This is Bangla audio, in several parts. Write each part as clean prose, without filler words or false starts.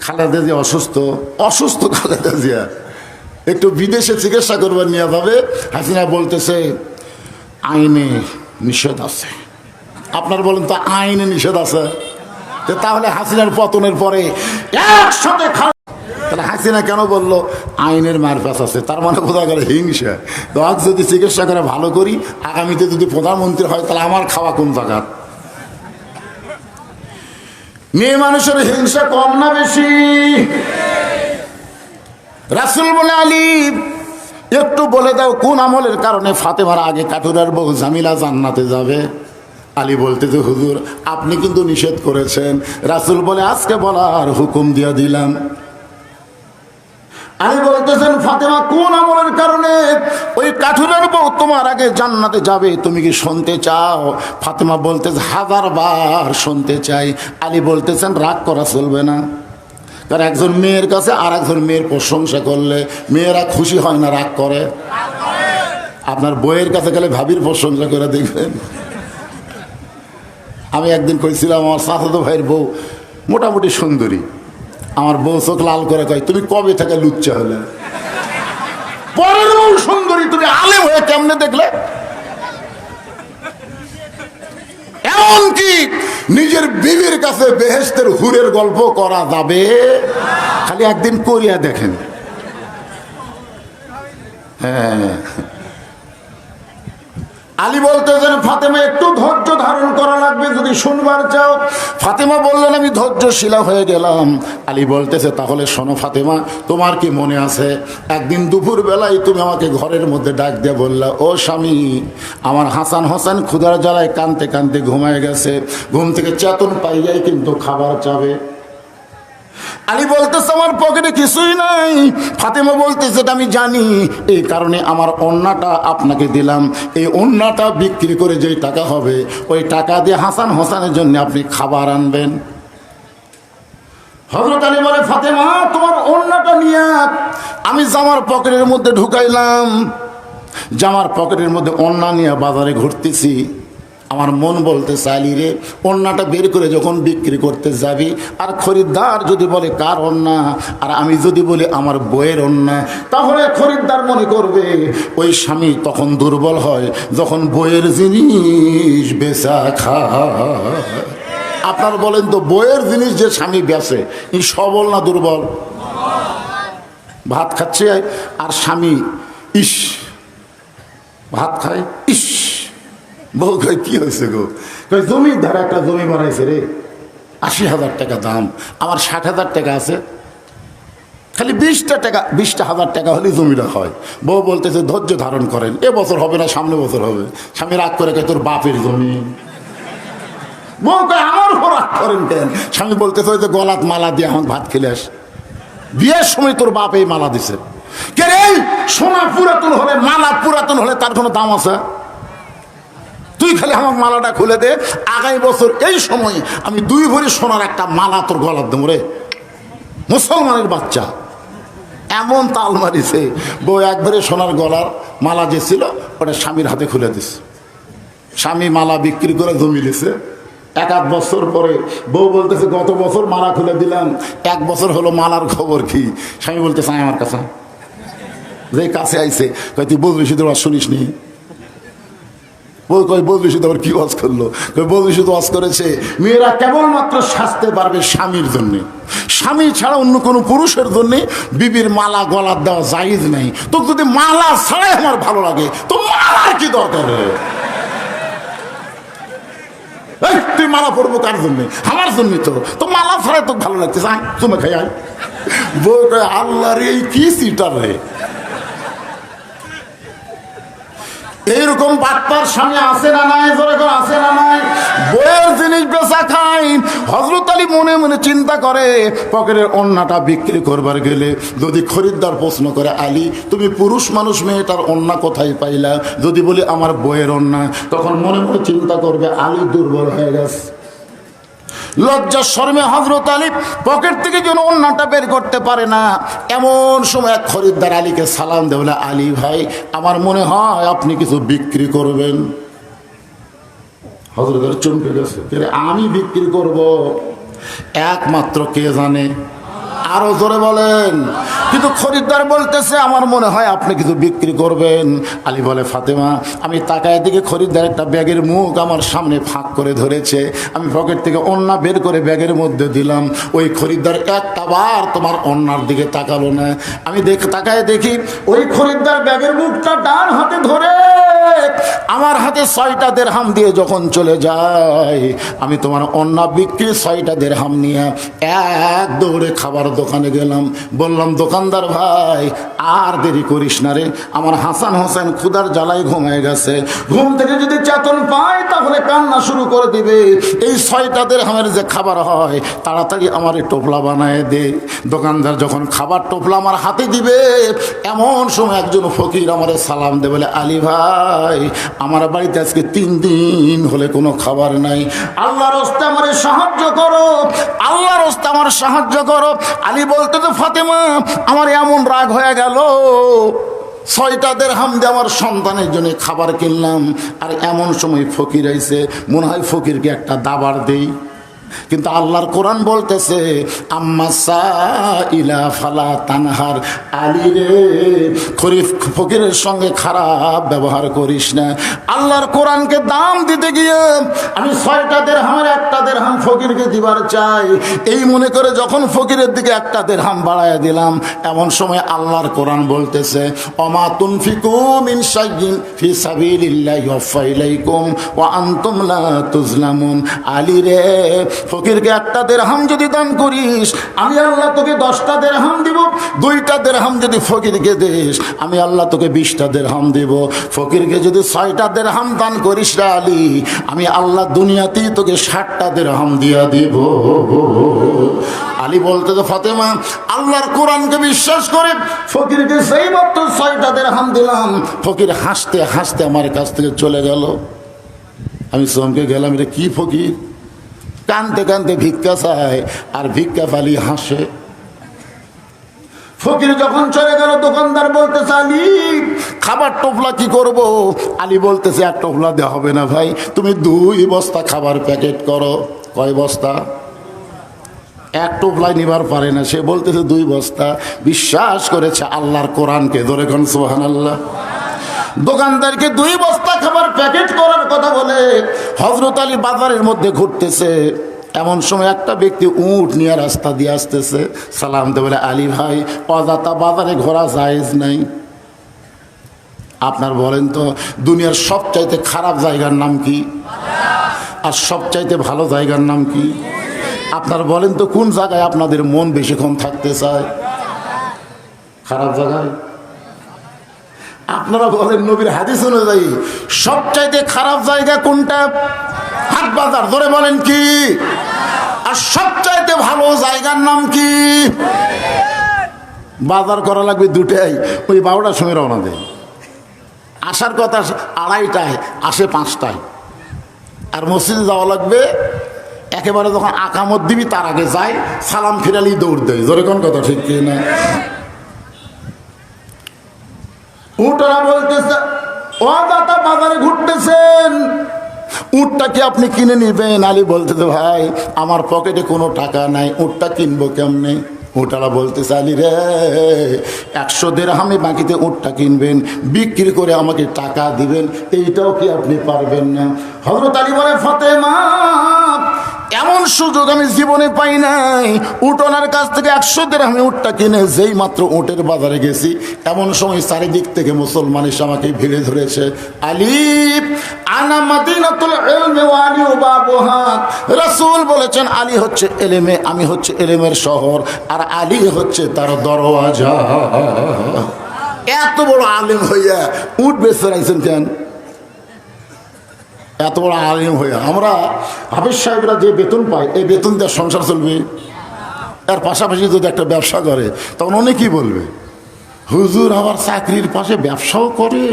খালেদা জিয়া অসুস্থ, অসুস্থ খালেদা জিয়া, একটু বিদেশে চিকিৎসা করবার নিয়ে যাবে। হাসিনা বলতেছে আইনে নিষেধ আছে। আপনার বলেন তো আইনে নিষেধ আছে, তাহলে হাসিনার পতনের পরে একসাথে তাহলে হাসিনা কেন বললো আইনের মারপ্যাচ আছে? তার মানে বোঝা গেল হিংসা। তো আজ যদি চিকিৎসা করে ভালো করি, আগামীতে যদি প্রধানমন্ত্রী হয় তাহলে আমার খাওয়া কোন জায়গা? মেয়ে মানুষের হিংসা কম না বেশি? রাসূল বলে আলী একটু বলে দাও কোন আমলের কারণে ফাতেমার আগে কাঠুরার বউ জামিলা জান্নাতে যাবে? আলী বলতেছে হুজুর আপনি কিন্তু নিষেধ করেছেন। রাসূল বলে আজকে বলার হুকুম দিয়ে দিলাম। আলী বলতেছেন ফাতেমা কোন আমলের কারণে ওই কাঠুরের বউ তোমার আগে জান্নাতে যাবে তুমি কি শুনতে চাও? ফাতেমা বলতেছে 1000 বার শুনতে চাই। আলী বলতেছেন রাগ করা চলবে না, কারণ একজন মেয়ের কাছে আর একজন মেয়ের প্রশংসা করলে মেয়েরা খুশি হয় না, রাগ করে। আপনার বইয়ের কাছে গেলে ভাবির প্রশংসা করে দেখবেন। আমি একদিন কইছিলাম আমার চাচাতো ভাইয়ের বউ মোটামুটি সুন্দরী, আমার বউ চোখ লাল করে কয় তুমি কবে থেকে লুচ্চা হলে? পরের বউ সুন্দরী, তুমি আলেম হয়ে কেমনে দেখলে? এমনকি নিজের বিবির কাছে বেহেশতের হুরের গল্প করা যাবে? খালি একদিন করিয়া দেখেন। হ্যাঁ, আলী বলতেছেন ফাতেমা একটু ধৈর্য ধারণ করা লাগবে যদি শুনবার চাও। ফাতেমা বললেন আমি ধৈর্যশীলা হয়ে গেলাম। আলী বলতেছে তাহলে শোনো ফাতেমা, তোমার কি মনে আছে একদিন দুপুর বেলায় তুমি আমাকে ঘরের মধ্যে ডাক দিয়ে বললা ও স্বামী আমার হাসান হোসেন ক্ষুধার জ্বালায় কাঁদতে কাঁদতে ঘুমায় গেছে, ঘুম থেকে চেতন পাইয়াই কিন্তু খাবার চাবে। আলী বলতেছে আমার পকেটে কিছুই নাই। ফাতেমা বলতেছে আমি জানি, এই কারণে আমার ওন্নাটা আপনাকে দিলাম, এই ওন্নাটা বিক্রি করে যেই টাকা হবে ওই টাকা দিয়ে হাসান হোসেনের জন্য আপনি খাবার আনবেন। হযরত আলী বলে ফাতেমা তোমার ওন্নাটা নিয়ে আমি জামার পকেটের মধ্যে ঢুকাইলাম, জামার পকেটের মধ্যে ওন্না নিয়ে বাজারে ঘুরতেছি। আমার মন বলতে চাইলি রে ওন্নাটা বের করে যখন বিক্রি করতে যাবি আর খরিদ্দার যদি বলে কার ওন্না আর আমি যদি বলি আমার বইয়ের ওন্না, তাহলে খরিদ্দার মনে করবে ওই স্বামী তখন দুর্বল হয় যখন বইয়ের জিনিস বেচা খায়। আপনার বলেন তো বইয়ের জিনিস যে স্বামী বেচে এই সবল না দুর্বল? ভাত খাচ্ছে আর স্বামী ইস ভাত খায়, ইস বউ কয় কি হয়েছে গো? কয় জমিদার একটা জমি বানাইছে রে, 80,000 টাকা দাম, আমার 60,000 টাকা আছে, খালি 20,000 টাকা হলে জমিটা হয়। বউ বলতেছে ধৈর্য ধারণ করেন, এ বছর হবে না সামনে বছর হবে। স্বামী রাগ করে কয় তোর বাপের জমি। বউ কয় আমার উপর রাগ করেন কেন? স্বামী বলতেছে ওই যে গলাত মালা দিয়ে আমার ভাত খেলে আস, বিয়ের সময় তোর বাপ এই মালা দিছে। কে রে সোনা পুরাতন হলে মালা পুরাতন হলে তার কোনো দাম আছে? তুই খালি আমার মালাটা খুলে দে, আগামী বছর এই সময় আমি 2 ভরি সোনার একটা মালা তোর গলার দেবো রে। মুসলমানের বাচ্চা এমন তাল মারিছে, বউ একবারে সোনার গলার মালা যে ছিল ওটা স্বামীর হাতে খুলে দিছে। স্বামী মালা বিক্রি করে জমি দিছে। 1-8 বছর পরে বউ বলতেছে গত বছর মালা খুলে দিলাম, 1 বছর হলো মালার খবর কি? স্বামী বলতেছে আমার কাছে যে কাছে আইছে কয় তুই বলবি শুধু শুনিস নি? বলবি শুধু আবার কি ওয়াজ করলো? বলবি শুধু ওয়াজ করেছে মেয়েরা কেবলমাত্র সাজতে পারবে স্বামীর জন্য, স্বামী ছাড়া অন্য কোনো পুরুষের জন্য বিবির মালা গলার দেওয়া জায়েজ নেই। তো যদি মালা ছাড়াই আমার ভালো লাগে তো মালার কি দরকার? তুই মালা পরবো কার জন্য? আমার জন্য। তো মালা ছাড়াই তো ভালো লাগছে, তুমি খাই আয়। বউ কয় আল্লাহ রে এই কি সিটার রে। এইরকম বাটপার স্বামী আছে না নাই? আছে না নাই? বইয়ের জিনিস বেচা খাই। হযরত আলী মনে মনে চিন্তা করে পকেটের ওন্নাটা বিক্রি করবার গেলে যদি খরিদ্দার প্রশ্ন করে আলী তুমি পুরুষ মানুষ মেয়েটার ওন্না কোথায় পাইলা, যদি বলি আমার বইয়ের ওন্না, তখন মনে মনে চিন্তা করবে আলী দুর্বল হয়ে গেছে। লজ্জা শরমে হযরত আলী পকেট থেকে যেন ওন্নাটা বের করতে পারে না। এমন সময় এক খরিদ্দার আলীকে সালাম দেয়, বলে আলী ভাই আমার মনে হয় আপনি কিছু বিক্রি করবেন। হযরত আলী চমকে গেছে, আমি বিক্রি করব? একমাত্র কে জানে? আরো জোরে বলেন। কিন্তু খরিদ্দার বলতেছে আমার মনে হয় আপনি কিছু বিক্রি করবেন। আলী বলে ফাতেমা আমি তাকায় দিকে খরিদ্দার একটা ব্যাগের মুখ আমার সামনে ফাঁক করে ধরেছে, আমি পকেট থেকে ওড়না বের করে ব্যাগের মধ্যে দিলাম। ওই খরিদ্দার একটা বার তোমার ওড়নার দিকে তাকালো না। আমি তাকায় দেখি ওই খরিদ্দার ব্যাগের মুখটা ডান হাতে ধরে আমার হাতে 6টা দিরহাম দিয়ে যখন চলে যায়, আমি তোমার ওড়না বিক্রি 6টা দিরহাম নিয়ে এক দৌড়ে খাবার দোকানে গেলাম। বললাম দোকানদার ভাই আর দেরি করিস না রে, আমার হাসান হোসেন ক্ষুধার জ্বালায় ঘুমায় গেছে, ঘুম থেকে যদি চেতন পায় তাহলে কান্না শুরু করে দিবে, এই 6টা দিরহামের যে খাবার হয় তাড়াতাড়ি আমার টোপলা বানায় দে। দোকানদার যখন খাবার টোপলা আমার হাতে দিবে, এমন সময় একজন ফকির আমারে সালাম দে, বলে আলী ভাই আমার বাড়িতে আজকে 3 দিন হলে কোনো খাবার নাই, আল্লাহর রাস্তায় আমারে সাহায্য করো, আল্লাহর রাস্তায় আমার সাহায্য করো। আলী বলতে তো ফাতেমা আমার এমন রাগ হয়ে গেল, 6টা দিরহাম দিয়ে আমার সন্তানের জন্য খাবার কিনলাম, আর এমন সময় ফকির আইছে, মনে হয় ফকিরকে একটা দাবার দেই। কিন্তু আল্লাহর কোরআন বলতেছে আম্মা সাইলা ফালা তানহার, আলী রে ফকিরের সঙ্গে খারাপ ব্যবহার করিস না। আল্লাহর কোরআনকে দাম দিতে গিয়ে আমি 6টা দিরহামের একটা দিরহাম ফকিরকে দিবার চাই, এই মনে করে যখন ফকিরের দিকে একটা দিরহাম বাড়ায় দিলাম, এমন সময় আল্লাহর কোরআন বলতেছে ওমা তুনফিকু মিন শাইইন ফি সাবিলিল্লাহি ইউওয়াফা ইলাইকুম ওয়া আনতুম লা তুজলামুন। আলী রে ফকিরকে একটা দিরহাম যদি দান করিস আমি আল্লাহ তোকে 10টা দিরহাম দিব, 2টা দিরহাম যদি ফকিরকে দিস আমি আল্লাহ তোকে 20টা দিরহাম দিব। ফকিরকে যদি 6টা দিরহাম দান করিস রে আলী, আমি আল্লাহ দুনিয়াতেই তোকে 60টা দিরহাম দিয়া দিব। আলী বলতে তো ফাতেমা আল্লাহর কোরআনকে বিশ্বাস করে ফকিরকে সেই মাত্র 6টা দিরহাম দিলাম, ফকির হাসতে হাসতে আমার কাছ থেকে চলে গেল। আমি চমকে গেলাম, এটা কি ফকির, কানতে কানতে ভিক্ষা চায় আর ভিক্ষা পালি হাসে। ফকির যখন চলে গেল দোকানদার বলতেছে আলী খাবার টোপলা কি করব? আলী বলতেছে এক টোপলা দেওয়া হবে না ভাই, তুমি 2 বস্তা খাবার প্যাকেট করো। কয় বস্তা? এক টোপলাই নিবার পারে না, সে বলতেছে 2 বস্তা। বিশ্বাস করেছে আল্লাহর কোরআনকে, ধরে কোন সুবহানাল্লাহ। দোকানদারকে 2 বস্তা খাবার প্যাকেট করার কথা বলে হযরত আলী বাজারের মধ্যে ঘুরতেছে, এমন সময় একটা ব্যক্তি উট নিয়ে রাস্তা দিয়ে আসতেছে, সালাম দে, বলে আলী ভাই অযথা বাজারে ঘোরা জায়েজ নাই। আপনার বলেন তো দুনিয়ার সবচাইতে খারাপ জায়গার নাম কি, আর সবচাইতে ভালো জায়গার নাম কি? আপনার বলেন তো কোন জায়গায় আপনাদের মন বেশিক্ষণ থাকতে চায়? খারাপ জায়গায়। আপনারা বলেন নবীর হাদিস অনুযায়ী সবচাইতে খারাপ জায়গা কোনটা? হাট বাজার। ধরে বলেন কি? আর সবচাইতে ভালো জায়গার নাম কি? বাজার করা লাগবে 2টায়, ওই 12টার সময় রওনা দেয়, আসার কথা 2:30টায়, আসে 5টায়। আর মসজিদে যাওয়া লাগবে একেবারে যখন আকামত দিবি তার আগে যায়, সালাম ফিরালি দৌড় দেয়। ধরে কোন কথা ঠিক কি না? উটরা বলতেছে ও দাদা বাজারে ঘুরতেছেন, উটটা কি আপনি কিনে নিবেন? আলী বলতেছে ভাই আমার পকেটে কোনো টাকা নাই, উটটা কিনবো কেমনে? উটরা বলতেছে আলী রে 100 দিরহামে বাকিতে উটটা কিনবেন, বিক্রি করে আমাকে টাকা দিবেন, এইটাও কি আপনি পারবেন না? হযরত আলী বলে ফাতেমা এমন সুযোগ আমি জীবনে পাই নাই, উটনার কাছ থেকে 100 দিরহামে উটটা কিনে যেই মাত্র উটের বাজারে গেছি, এমন সময় চারিদিক থেকে মুসলমান এসে আমাকে ভিড়ে ধরেছে। আলী আনা মাদিনাতুল ইলমি ওয়া আলী বাবুহা, রাসূল বলেছেন আলী হচ্ছে এলেমে, আমি হচ্ছে এলেমের শহর, আর আলী হচ্ছে তার দরওয়াজা। এত বড় আলেম হইয়া উট বেচতে রাখছেন কেন? এত বড় আলেম হইয়া আমরা হাফেজ সাহেবরা যে বেতন পায়, এই বেতন দিয়ে সংসার চলবে? এর পাশাপাশি যদি একটা ব্যবসা করে তখন অনেকেই বলবে হুজুর আবার চাকরির পাশে ব্যবসাও করে,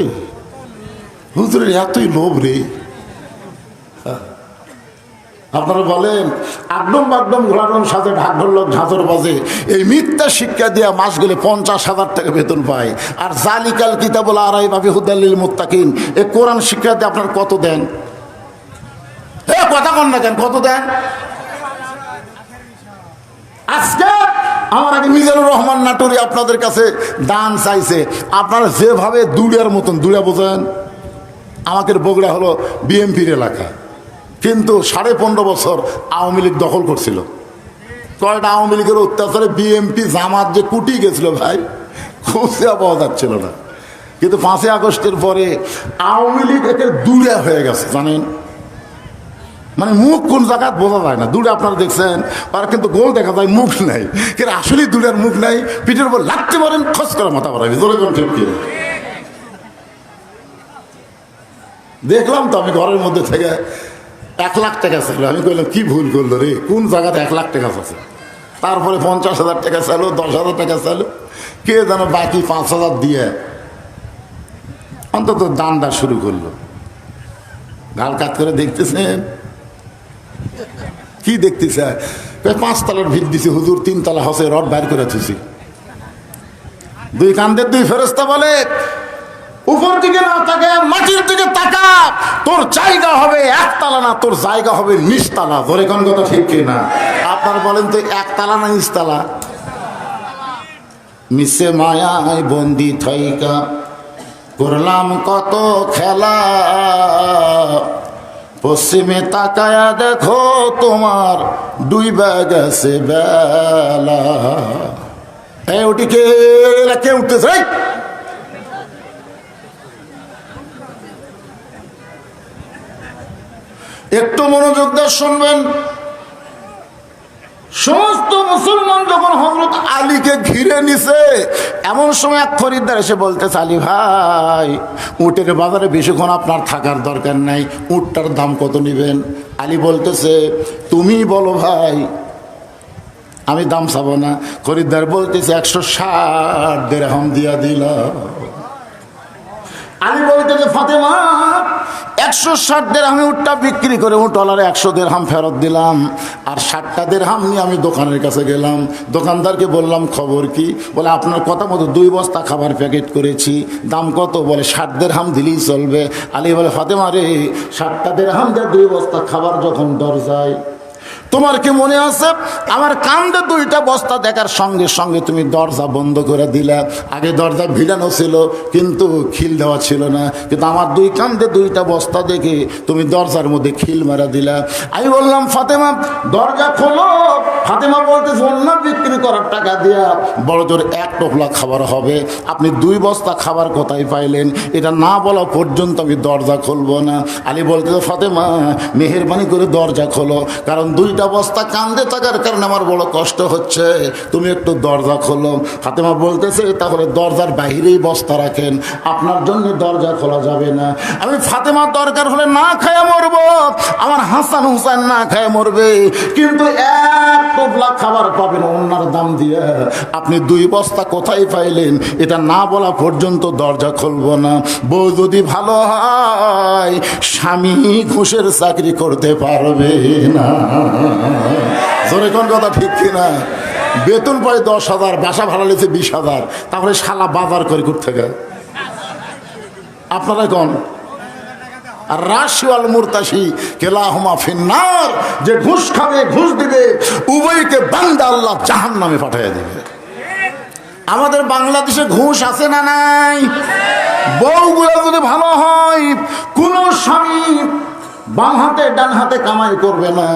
হুজুরের এতই লোভ রে। আপনারা বলেন আগডম বাগডম ঘোরাডম সাথে ঢাক ঢোলক ঝাঁচর বাজে, এই মিথ্যা শিক্ষা দিয়া মাস গেলে 50,000 টাকা বেতন পায়। আর জালিকাল কিতাবুল আরাই ভাবি হুদাল্লিল মুত্তাকিন, এই কোরআন শিক্ষা দিয়ে আপনার কত দেন? কথা কন না কেন, কত দেন? আজকে আমার আগে মিজানুর রহমান নাটোরি আপনাদের কাছে দান চাইছে। আপনারা যেভাবে দুড়িয়ার মতন, দুড়িয়া বোঝেন, আমাকে বগুড়া হলো বিএমপির এলাকা, কিন্তু 15.5 বছর আওয়ামী লীগ দখল করছিল। কয়টা আওয়ামী লীগের অত্যাচারে বিএমপি জামাত যে কুটি গেছিল ভাই, খুঁজে পাওয়া যাচ্ছিল না। কিন্তু 5ই আগস্টের পরে আওয়ামী লীগ একে দূরে হয়ে গেছে জানেন, মানে মুখ কোন জায়গায় বোঝা যায় না। দূরে আপনারা দেখছেন আর কিন্তু গোল দেখা যায়, মুখ নাই, কিন্তু আসলে দূরের মুখ নাই, পিঠের উপর লাগতে পারেন, খস করে মাথা বাড়াবি, জোরে কোন ঠিক কি। দেখলাম তো আমি ঘরের মধ্যে থেকে 1 লাখ টাকা ছিল, আমি কইলাম কি ভুল করলো রে, কোন জায়গাতে 1 লাখ টাকা আছে। তারপরে 50,000 টাকা চাইলো, 10,000 টাকা চাইলো, কে যেন বাকি 5,000 দিয়ে অন্তত দানটা শুরু করলো। গাল কাত করে দেখতেছেন, কি দেখতেছে? 5 তলার ভিত দিছি হুজুর, 3 তলা হসে রড বাইর করে থুছি। 2 কান্দের 2 ফেরেশতা বলে, উপর দিকে না তাকে মাটির দিকে তাকা, তোর জায়গা হবে 1 তলা না, তোর জায়গা হবে 20 তলা। ধরে কোন কথা ঠিক কিনা? আপনার বলেন তো 1 তলা না 20 তলা? মিশে মায়ায় বন্দি থাইকা করলাম কত খেলা, পশ্চিমে তাকায়া দেখো তোমার ডুইবা গেছে বেলা। ওটি কে উঠতেছে? একটু মনোযোগ দিয়ে শুনবেন। সমস্ত মুসলমান যখন হযরত আলীকে ঘিরে নিছে, এমন সময় এক খরিদ্দার এসে বলতেছে, আলী ভাই, উটের বাজারে বেশিক্ষণ আপনার থাকার দরকার নাই, উটটার দাম কত নেবেন? আলী বলতেছে, তুমি বলো ভাই, আমি দাম চাবো না। খরিদ্দার বলতেছে 160 দিরহাম দিয়া দিলাম। আলী বলতেছে, ফাতেমা 160 দিরহামে উটটা বিক্রি করে উটওয়ালারে 100 দিরহাম ফেরত দিলাম। আর 60টা দিরহাম নিয়ে আমি দোকানের কাছে গেলাম, দোকানদারকে বললাম খবর কি? বলে আপনার কথা মতো 2 বস্তা খাবার প্যাকেট করেছি, দাম কত? বলে 60 দিরহাম দিলেই চলবে। আলী বলে, ফাতেমা রে, 60টা দিরহাম দিয়ে 2 বস্তা খাবার যখন দরজায়, তোমার কি মনে আছে আমার কান্দে 2টা বস্তা দেখার সঙ্গে সঙ্গে তুমি দরজা বন্ধ করে দিলা? আগে দরজা ভিড়ানো ছিল কিন্তু খিল দেওয়া ছিল না, কিন্তু আমার 2 কান্দে 2টা বস্তা দেখে তুমি দরজার মধ্যে খিল মারা দিলা। আমি বললাম, ফাতেমা দরজা খোলো। ফাতেমা বলতেছে, অন্য বিক্রি করার টাকা দিয়া বড় জোর 1 টোপলা খাবার হবে, আপনি 2 বস্তা খাবার কোথায় পাইলেন? এটা না বলা পর্যন্ত আমি দরজা খুলবো না। আলী বলতেছে, ফাতেমা মেহেরবানি করে দরজা খোলো, কারণ 2টা বস্তা কান্দে থাকার কারণে আমার বড় কষ্ট হচ্ছে, তুমি একটু দরজা খোলো। ফাতেমা বলতেছে, তাহলে দরজার বাহিরেই বস্তা রাখেন, আপনার জন্য দরজা খোলা যাবে না। আমি ফাতেমার দরকার হলে না খায়া মরবো, আমার হাসান হুসাইন না খায়া মরবে, কিন্তু 1 টোপলা খাবার পাবেন অন্যার দাম দিয়ে। আপনি 2 বস্তা কোথায় পাইলেন? এটা না বলা পর্যন্ত দরজা খুলবো না। বউ যদি ভালো হয়, স্বামী ঘুষের চাকরি করতে পারবে না। জোরে কোন কথা ঠিক কিনা? বেতন পায় 10,000, বাসা ভাড়া লেছে 20,000, তাহলে শালা বাজার করে করতে গেল। আপনারা কোন? আর রাশিওয়াল মুরতাশি কেলাহুমা ফিন্নার, যে ঘুষ খাবে, ঘুষ দিবে, উভয়কে বান্দা আল্লাহ জাহান্নামে পাঠিয়ে দেবে। আমাদের বাংলাদেশে ঘুষ আছে না নাই? বউগুলো যদি ভালো হয়, কোন স্বামী বাম হাতে ডান হাতে কামাই করবে না।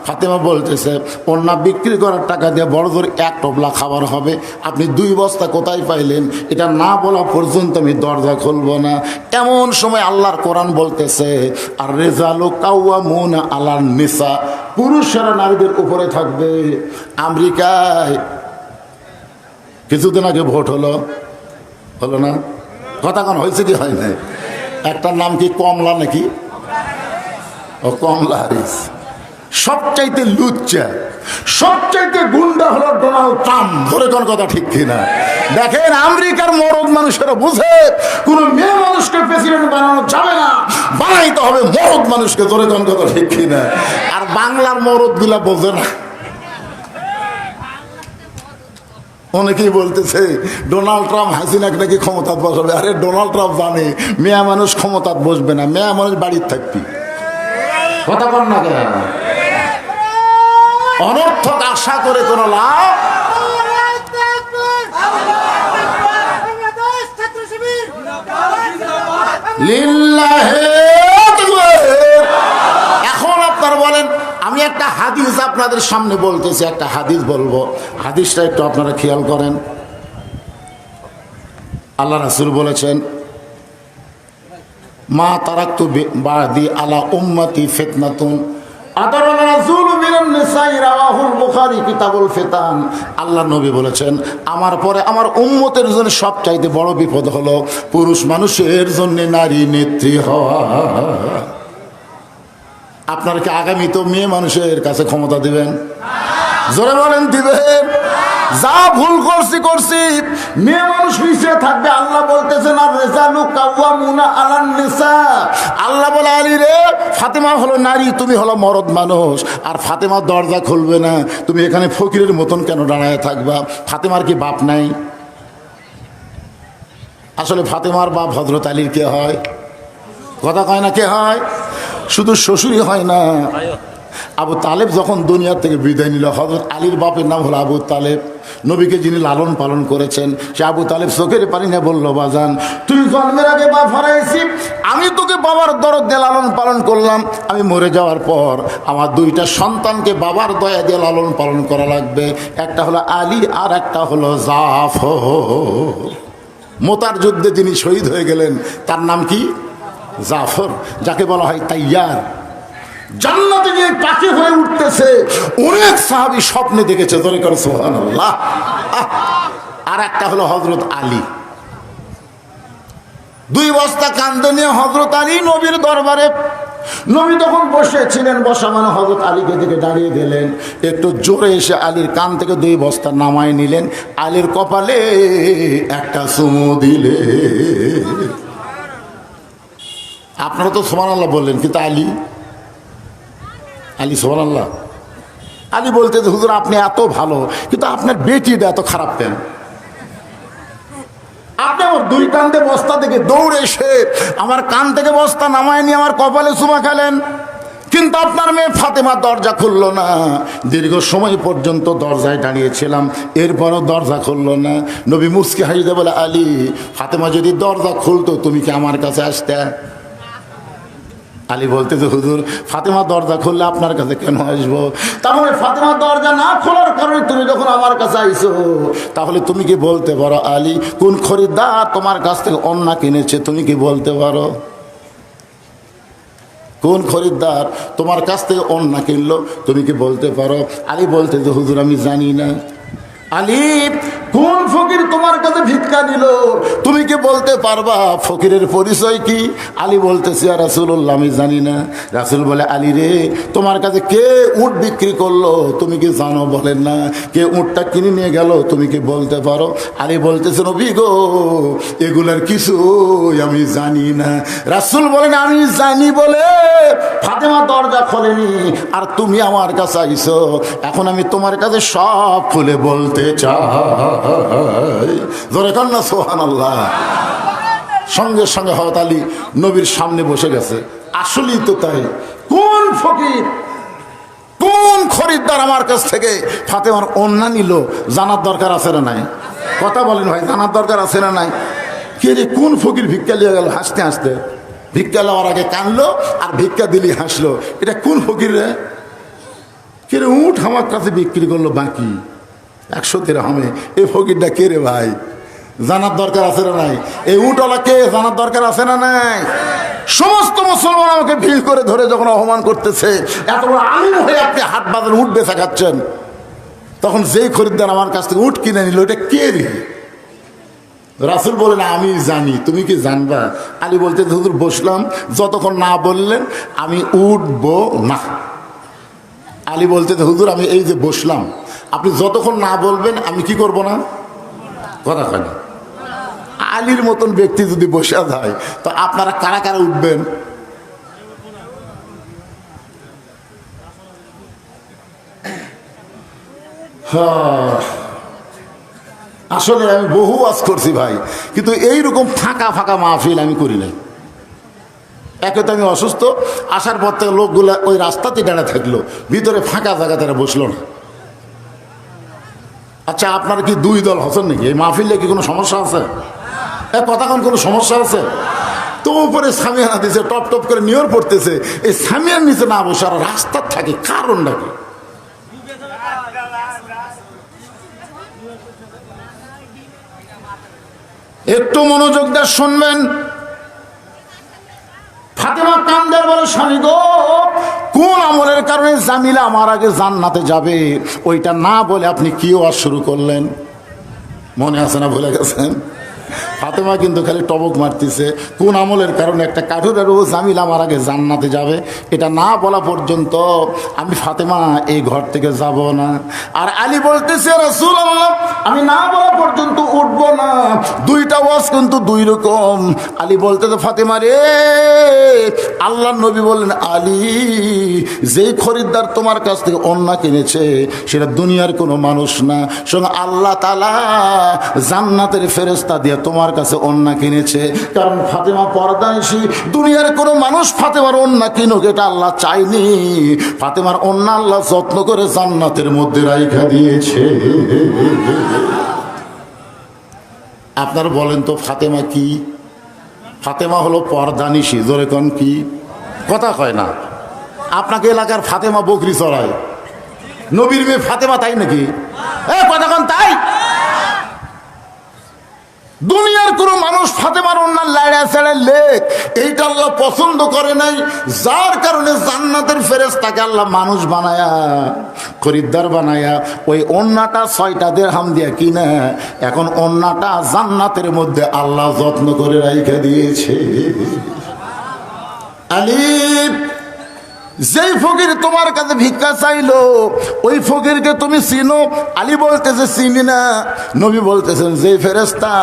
ফাতেমা বলতেছে, অন্য বিক্রি করার টাকা দিয়ে বড় জোর 1 টোপলা খাবার হবে, আপনি 2 বস্তা কোথায় পাইলেন? এটা না বলা পর্যন্ত আমি দরজা খুলবো না। এমন সময় আল্লাহর কোরআন বলতেছে, আর রেজালু কাওয়ামুনা আলান নিসা, পুরুষেরা নারীদের উপরে থাকবে। আমেরিকায় কিছুদিন আগে ভোট হলো না? কথা কোন হয়েছে কি হয় নাই? একটার নাম কি কমলা নাকি? ও কমলা হ্যারিস। সবচাইতে লুচ্চা, সবচাইতে গুন্ডা হলো ডোনাল্ড ট্রাম্প। ধরে কোন কথা ঠিক কিনা? দেখেন, আমেরিকার মরদ মানুষেরা বুঝে কোন মেয়ে মানুষকে প্রেসিডেন্ট বানানো যাবে না, বানাইতে হবে মরদ মানুষকে। ধরে কোন কথা ঠিক কিনা? আর বাংলার মরদ গুলা বোঝে না। অনেকেই বলতেছে ডোনাল্ড ট্রাম্প হাসিনাকে নাকি ক্ষমতা বসাবে। আরে ডোনাল্ড ট্রাম্প জানে মেয়া মানুষ ক্ষমতা বসবে না, মেয়া মানুষ বাড়ির থাকবি। কথা বল না কেন? অনর্থক আশা করে কোনো লাভ। লিল্লাহে। এখন আপনারা বলেন, আমি একটা হাদিস আপনাদের সামনে বলতেছি, একটা হাদিস বলবো, হাদিসটা একটু আপনারা খেয়াল করেন। আল্লাহ রাসূল বলেছেন, মা তারাকতু বাদি আলা উম্মতি ফিতনাতুন আদারাল রাসূলু মিনান নিসাই, রাওয়াহুল বুখারী কিতাবুল ফিতান। আল্লাহ নবী বলেছেন, আমার পরে আমার উম্মতের জন্য সবচাইতে বড় বিপদ হলো পুরুষ মানুষের জন্য নারী নেত্রী হওয়া। আপনারা কি আগামী তো মেয়ে মানুষের কাছে ক্ষমতা দিবেন? জোরে বলেন দিবেন? যা ভুল করছি, মেয়ে মানুষ নিচে থাকবে। আল্লাহ বলতেছেন, আর রিজালু কাওয়ামুনা আলান নিসা। আল্লাহ বলে, আলী রে, ফাতেমা হলো নারী, তুমি হলো মরদ মানুষ, আর ফাতেমার দরজা খুলবে না। তুমি এখানে ফকিরের মতন কেন দাঁড়ায় থাকবা? ফাতেমার কি বাপ নাই? আসলে ফাতেমার বাপ হযরত আলীর কে হয়? কথা কয় না, কে হয়? শুধু শ্বশুরই হয় না। আবু তালেব যখন দুনিয়া থেকে বিদায় নিল, হযরত আলীর বাপের নাম হলো আবু তালেব। নবীকে যিনি লালন পালন করেছেন, সে আবু তালেব চোখের পানি না বলল, বাজান তুই জন্মের আগে বাপ হারাইছি, আমি তোকে বাবার দরদ দিয়ে লালন পালন করলাম, আমি মরে যাওয়ার পর আমার দুইটা সন্তানকে বাবার দয়া দিয়ে লালন পালন করা লাগবে। একটা হলো আলী, আর একটা হলো জাফর। মোতার যুদ্ধে যিনি শহীদ হয়ে গেলেন, তার নাম কি? জাফর, যাকে বলা হয় তাইয়ার। জান্নাতে গিয়ে পাখি হয়ে উঠতেছে, অনেক সাহাবী স্বপ্নে দেখেছে, ধরে করে সুবহানাল্লাহ। আর একটা হলো হযরত আলী। দুই বস্তা কান্দে নিয়ে হযরত আলী নবীর দরবারে। নবী তখন বসেছিলেন, বসা মানে হযরত আলীকে দিকে দাঁড়িয়ে দিলেন, একটু জোরে এসে আলীর কান থেকে দুই বস্তা নামায় নিলেন, আলীর কপালে একটা চুমু দিলে। আপনারা তো সুবহানাল্লাহ বললেন, কিন্তু আলী সুবহানাল্লাহ। আলী বলতে, হুজুর আপনি এত ভালো, কিন্তু আপনার বেটিটা এত খারাপ কেন? আপনি আমার দুই কান্দে বস্তা থেকে দৌড়ে এসে আমার কান থেকে বস্তা নামায় নিয়ে আমার কপালে চুমা খেলেন, কিন্তু আপনার মেয়ে ফাতেমা দরজা খুললো না। দীর্ঘ সময় পর্যন্ত দরজায় দাঁড়িয়েছিলাম, এরপরও দরজা খুললো না। নবী মুস্কি হাসিতে বলে, আলী, ফাতেমা যদি দরজা খুলতো তুমি কি আমার কাছে আসতে? আলী বলতে, যে হুজুর ফাতেমা দরজা খুললে আপনার কাছে কেন আসবো? তাহলে ফাতেমা দরজা না খোলার কারণে তুমি যখন আমার কাছে আইছো, তাহলে তুমি কি বলতে পারো আলী, কোন খরিদ্দার তোমার কাছ থেকে অন্না কিনেছে? তুমি কি বলতে পারো? কোন খরিদ্দার তোমার কাছ থেকে অন্না কিনলো? তুমি কি বলতে পারো? আলী বলতে, যে হুজুর আমি জানি না। আলী, কোন ফকির তোমার কাছে ভিক্ষা দিল? তুমি কি বলতে পারবা ফকিরের পরিচয় কি? আলী বলতেছে, ইয়া রাসূলুল্লাহ আমি জানি না। রাসূল বলে, আলী রে, তোমার কাছে কে উট বিক্রি করলো তুমি কি জানো? বলেন না। কে উটটা কিনে নিয়ে গেল তুমি কি বলতে পারো? আলী বলতেছে, নবী গো, এগুলার কিছু আমি জানি না। রাসূল বলেন, আমি জানি বলে ফাতেমা দরজা খোলেনি, আর তুমি আমার কাছে আইছো, এখন আমি তোমার কাছে সব খুলে বলতে চাই। জোরে কান না সুবহানাল্লাহ। সঙ্গে সঙ্গে হযরত আলী নবীর সামনে বসে গেছে। আসলেই তো তাই। কোন ফকির, কোন খরিদ্দার আমার কাছ থেকে ফাতেমার ওন্না নিল? জানার দরকার আছে না নাই? কথা বলেন ভাই, জানার দরকার আছে না নাই? কে রে, কোন ফকির ভিক্ষা লিয়ে গেল হাসতে হাসতে? ভিক্ষা লওয়ার আগে কানলো, আর ভিক্ষা দিলি হাসলো। এটা কোন ফকির রে? কে রে, উঠ আমার কাছে বিক্রি করলো বাকি 100 দিরহামে। এই ফকিরটা কে রে ভাই? জানার দরকার আছে না নাই? এই উটওয়ালা কে, জানার দরকার আছে না নাই? সমস্ত মুসলমান আমাকে ভিড় করে ধরে যখন অপমান করতেছে, এত বড় আলিম হয়ে আপনি হাট বাজারে উট বেচা খাচ্ছেন, তখন যেই খরিদ্দার আমার কাছ থেকে উট কিনে নিল, এটা কে রে? রাসূল বলেন, আমি জানি। তুমি কি জানবা? আলী বলতে, হুজুর বসলাম, যতক্ষণ না বললেন আমি উঠবো না। আলী বলতে, হুজুর আমি এই যে বসলাম, আপনি যতক্ষণ না বলবেন আমি কি করব না? কথা কয় না। আলীর মতন ব্যক্তি যদি বসে যায়, তো আপনারা কারা কারা উঠবেন? আসলে আমি বহু ওয়াজ করছি ভাই, কিন্তু এইরকম ফাঁকা ফাঁকা মাহফিল আমি করি নাই। একে তো আমি অসুস্থ, আসার পর থেকে লোকগুলা ওই রাস্তাতে দাঁড়া থাকলো, ভিতরে ফাঁকা জায়গা তারা বসলো না। আচ্ছা, আপনার কি দুই দল হচ্ছেন নাকি? এই মাহফিলে কি কোনো সমস্যা আছে? কথা কোন কোনো সমস্যা আছে? তো উপরে সামিয়ানা দিছে, টপ টপ করে নিয়র পড়তেছে। এই সামিয়ার নিচে না বসে আর রাস্তার থাকে, কারণটা কি? একটু মনোযোগ দিয়ে শুনবেন। ফাতেমা কান্দার বলে, স্বামী গো, কোন আমলের কারণে জামিলা আমার আগে জান্নাতে যাবে ওইটা না বলে আপনি কি ওয়াজ শুরু করলেন? মনে আছে না, ভুলে গেছেন? ফাতেমা কিন্তু খালি টবক মারতেছে, কোন আমলের কারণে একটা কাঠুরের ও জামিলা আমার আগে জান্নাতে যাবে এটা না বলা পর্যন্ত আমি ফাতেমা এই ঘর থেকে যাব না। আর আলী বলতেছে, রাসূলুল্লাহ আমি না বলা পর্যন্ত উঠবো না। দুইটা ওয়াজ কিন্তু দুই রকম। আলী বলতেছে, ফাতেমা রে, আল্লাহর নবী বললেন, আলী যেই খরিদ্দার তোমার কাছ থেকে অন্না কিনেছে সেটা দুনিয়ার কোনো মানুষ না, শোনো আল্লাহ তাআলা জান্নাতের ফেরেশতা দিয়ে তোমার কাছে অন্না কিনেছে। কারণ ফাতেমা পর্দানিশী, দুনিয়ার কোনো মানুষ ফাতেমার অন্না কিনুক এটা আল্লাহ চাইনি। ফাতেমার অন্না আল্লাহ যত্ন করে জান্নাতের মধ্যে রাইখা দিয়েছে। আপনারা বলেন তো ফাতেমা কি? ফাতেমা হলো পর্দানিশী। জোরে কোন কি? কথা কয় না। আপনাকে এলাকার ফাতেমা বকরি চড়ায়, নবীর মেয়ে ফাতেমা, তাই নাকি? কথা কোন তাই? দুনিয়ার কোন মানুষ ফাতেমার অন্যান্য লাড়া ছেড়ে লেখ এইটা আল্লাহ পছন্দ করে নাই, যার কারণে জান্নাতের ফেরেশতাকে আল্লাহ মানুষ বানায়া, খরিদ্দার বানায়া ওই অন্যটা 6টা দিরহাম দিয়া কিনা এখন অন্যটা জান্নাতের মধ্যে আল্লাহ যত্ন করে রাইখা দিয়েছে। আলিফ, যেই ফকির তোমার কাছে ভিক্ষা চাইলো ওই ফকিরকে তুমি চিনো? আলী বলতেছে চিনি না। নবী বলতেছেন, যে ফেরেশতা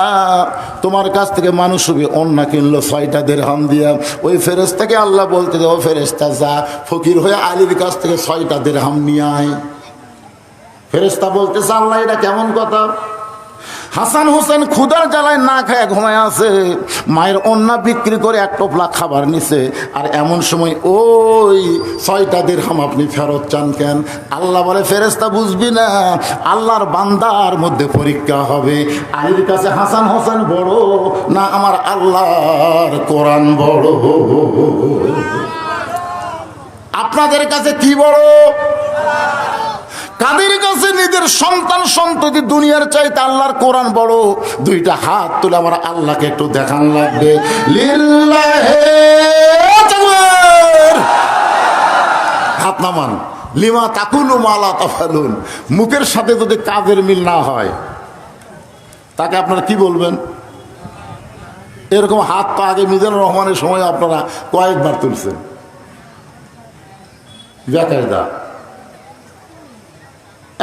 তোমার কাছ থেকে মানুষ হবে অন্না কিনলো 6টা দিরহাম দিয়া, ওই ফেরেশতাকে আল্লাহ বলতেছে, ও ফেরেশতা যা ফকির হয়ে আলীর কাছ থেকে 6টা দিরহাম নিয়ে আয়। ফেরেশতা বলতেছে, আল্লাহ এটা কেমন কথা? হাসান হোসেন ক্ষুধার জ্বালায় না খায় ঘুমায় আছে, মায়ের অন্না বিক্রি করে 1 টোপলা খাবার নিছে, আর এমন সময় ওই 6টা দিরহাম আপনি ফেরত চান কেন? আল্লাহ বলে, ফেরেশতা বুঝবি না, আল্লাহর বান্দার মধ্যে পরীক্ষা হবে। আলীর কাছে হাসান হোসেন বড় না আমার আল্লাহর কোরআন বড়? আপনাদের কাছে কি বড়? কাদের কাছে নিজের সন্তান সন্ততি দুনিয়ার চাইতে আল্লাহর কোরআন বড়? দুইটা হাত তুলে আমার আল্লাহকে একটু দেখান লাগবে। লিল্লাহে তাকবীর। হাত নামান। লিমা তাকুলু মা লা তাফালুন। মুখের সাথে যদি কাজের মিল না হয় তাকে আপনারা কি বলবেন? এরকম হাত তো আগে মিজানুর রহমানের সময় আপনারা কয়েকবার তুলছেন বেকায়দা।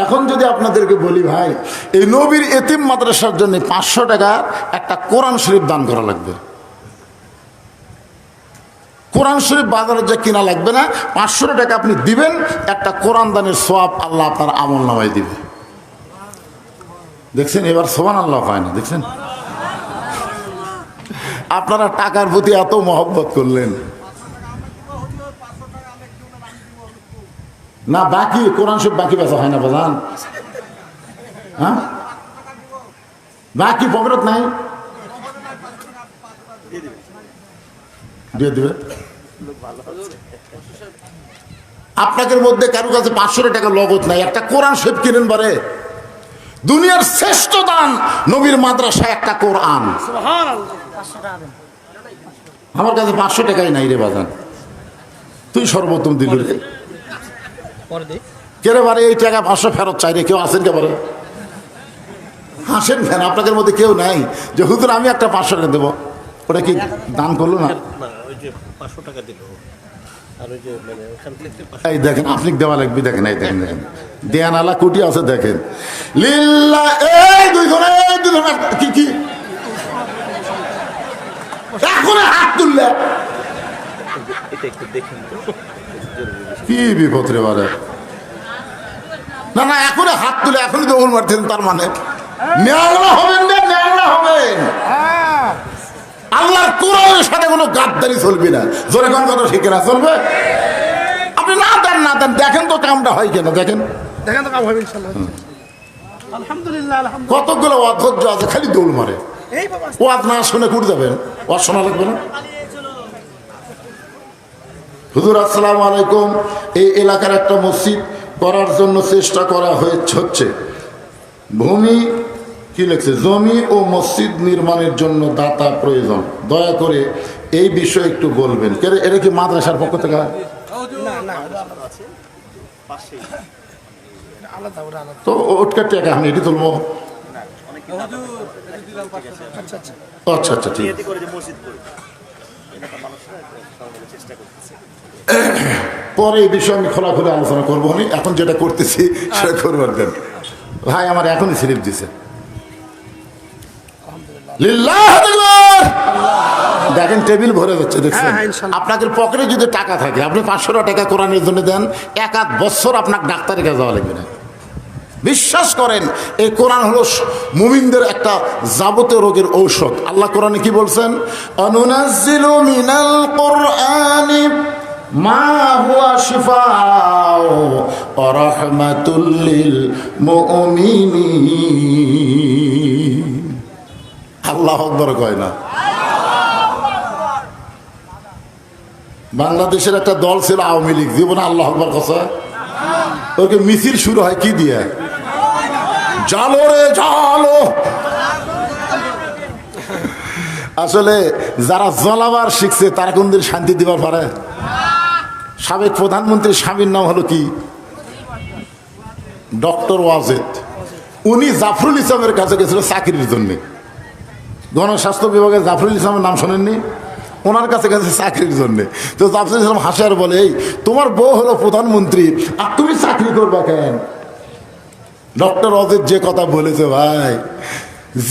এখন যদি আপনাদেরকে বলি, ভাই এই নবীর এতিম মাদ্রাসার জন্য 500 টাকা একটা কোরআন শরীফ দান করা লাগবে। কোরআন শরীফ বাজারে যে কিনা লাগবে না, 500 টাকা আপনি দিবেন, একটা কোরআন দানের সওয়াব আল্লাহ আপনার আমল নামায় দিবে। দেখছেন এবার সুবহানাল্লাহ হয় না? দেখছেন আপনারা টাকার প্রতি এত মহব্বত করলেন না, বাকি কোরআন শরীফ বাকি বেচা হয় না বাজান? হ্যাঁ, বাকি পকেট নাই, দিয়ে দিবে। আপনাদের মধ্যে কারো কাছে 500 টাকা নগদ নাই, একটা কোরআন শরীফ কিনেন পারে? দুনিয়ার শ্রেষ্ঠ দান নবীর মাদ্রাসায় একটা কোরআন। আমার কাছে 500 টাকাই নাই রে বাজান, তুই সর্বোত্তম দিল রে। কেরে বারে এই টাকা 500 ফেরত চাই রে, কেউ আসেন কে পারে? হাসেন কেন? আপনাদের মধ্যে কেউ নাই যে হুজুর আমি একটা 500 টাকা দেবো? ওটা কি দান করলো না? এই দেখেন আপনি দেওয়া লাগবে, দেখেন এই দেখেন দেখেন দেয়ান আলা কুটি আছে দেখেন। লিল্লাহ, এই দুইজন কি কি এখন হাত তুললে কি বিপদ রে বারে? না না, এখনই হাত তুলে এখনই দৌড় মারছেন, তার মানে নেওয়া হবেন না, নেওয়া হবেন। আল্লাহর কোরআনের সাথে কোনো গাদ্দারি চলবে না। জোরে কোন কথা শিখে না চলবে? আপনি না দেন না দেন, দেখেন তো কামটা হয় কেন, দেখেন দেখেন তো কাম হবে ইনশাআল্লাহ। আলহামদুলিল্লাহ, আলহামদুলিল্লাহ। কতগুলো অধৈর্য আছে খালি দৌড় মারে। ওয়াজ না শুনে কুড়ে যাবেন, ওয়াজ শোনা লাগবে না। হুজুর আসসালামু আলাইকুম, এই এলাকার একটা মসজিদ করার জন্য চেষ্টা করা হচ্ছে। ভূমি কি লিখছে, জমি ও মসজিদ নির্মাণের জন্য দাতা প্রয়োজন, দয়া করে এই বিষয়ে একটু বলবেন। এটা কি মাদ্রাসার পক্ষ থেকে? তো ওটকার টাকা আমি এটি তুলবো। আচ্ছা আচ্ছা ঠিক আছে। পরে এই বিষয়ে আমি খোলাখুলি আলোচনা করবো না, এখন যেটা করতেছি সেটা করবার দেন। ভাই আমার এখনই স্লিপ দিছে। দেখেন টেবিল ভরে যাচ্ছে, দেখছেন? আপনাদের পকেটে যদি টাকা থাকে, আপনি 500 টাকা কোরআনের জন্য দেন, 1 বছর আপনাকে ডাক্তারের কাছে যাওয়া লাগবে না। বিশ্বাস করেন, এই কোরআন হলো মুমিনদের একটা যাবতীয় রোগের ঔষধ। আল্লাহ কোরআনে কি বলছেন? অনুনাজ্জিলু মিনাল কুরআনি মা হুয়া শিফাউ ওয়া রাহমাতুল লিল মুমিনিন। আল্লাহু আকবার কয় না? বাংলাদেশের একটা দল ছিল আওয়ামী লীগ, জীবনে আল্লাহু আকবার কথা। ওকে মিছিল শুরু হয় কি দিয়ে? জালো রে জালো। আসলে যারা জ্বলাবার শিখছে তারা কোনদিন শান্তি দিবার পারে? সাবেক প্রধানমন্ত্রীর স্বামীর নাম হলো কি? ডক্টর ওয়াজেদ। উনি জাফরুল ইসলামের কাছে গেছিল চাকরির জন্য। গণস্বাস্থ্য বিভাগের জাফরুল ইসলামের নাম শোনেননি? ওনার কাছে গেছে চাকরির জন্য। তো জাফরুল ইসলাম হাসে আর বলে, এই তোমার বউ হলো প্রধানমন্ত্রী আর তুমি চাকরি করবা কেন? ডক্টর ওয়াজেদ যে কথা বলেছে, ভাই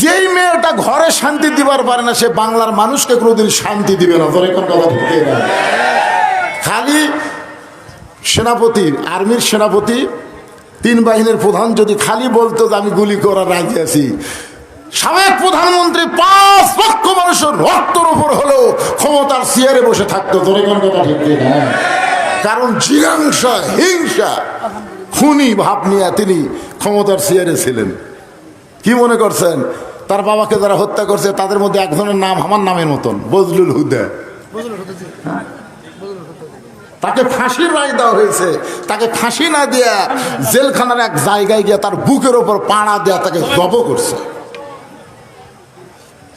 যেই মেয়েটা ঘরে শান্তি দিবার পারে না, সে বাংলার মানুষকে কোনোদিন শান্তি দিবে না। তোর এখন কথা ঢুকে না। খালি সেনাপতি, আর্মির সেনাপতি, 3 বাহিনীর প্রধান যদি খালি বলতো যে আমি গুলি করার রাজি আছি, সাবেক প্রধানমন্ত্রী 5 লক্ষ মানুষের রক্তের উপর হলেও ক্ষমতার চেয়ারে বসে থাকতো। তোর এখন কথা ঠিক না? কারণ জিজ্ঞাসা, হিংসা, খুনি ভাব নিয়ে তিনি ক্ষমতার চেয়ারে ছিলেন। কি মনে করছেন তার বাবাকে যারা হত্যা করছে তাদের মধ্যে একজনের নাম আমার নামের মতন, বজলুল হুদা। তাকে ফাঁসির রায় দেওয়া হয়েছে। তাকে ফাঁসি না দিয়া জেলখানার এক জায়গায় গিয়ে তার বুকের ওপর পাড়া দেয়া তাকে জব করছে।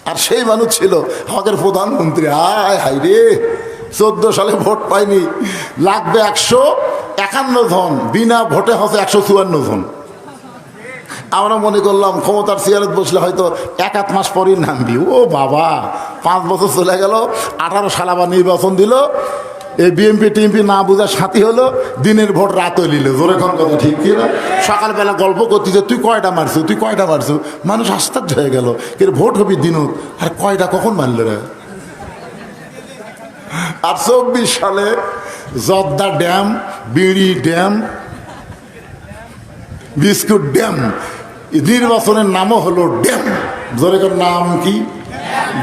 আর সেই মানুষ ছিল আমাদের প্রধানমন্ত্রী। হায় হায় রে, 14 সালে ভোট পাইনি, লাগবে 151 জন, বিনা ভোটে হচ্ছে 154 জন। আমরা মনে করলাম ক্ষমতার চেয়ারে বসলে হয়তো 1-8 মাস পরই নামবি। ও বাবা, 5 বছর চলে গেল। 18 সাল আবার নির্বাচন দিল। এই বিএমপি টিএমপি না বুঝার সাথী হলো, দিনের ভোট রাত হইল। জোরে কোন কথা ঠিক কি না? সকালবেলা গল্প করতেছে, তুই কয়টা মারছু, তুই কয়টা মারছু। মানুষ আশ্চর্য হয়ে গেল, কিন্তু ভোট হবি দিনত, আর কয়টা কখন মারল রে? আর 24 সালে জর্দা ড্যাম, বিড়ি ড্যাম, বিস্কুট ড্যাম, নির্বাচনের নামও হলো ড্যাম। জোরে কোন নাম কি?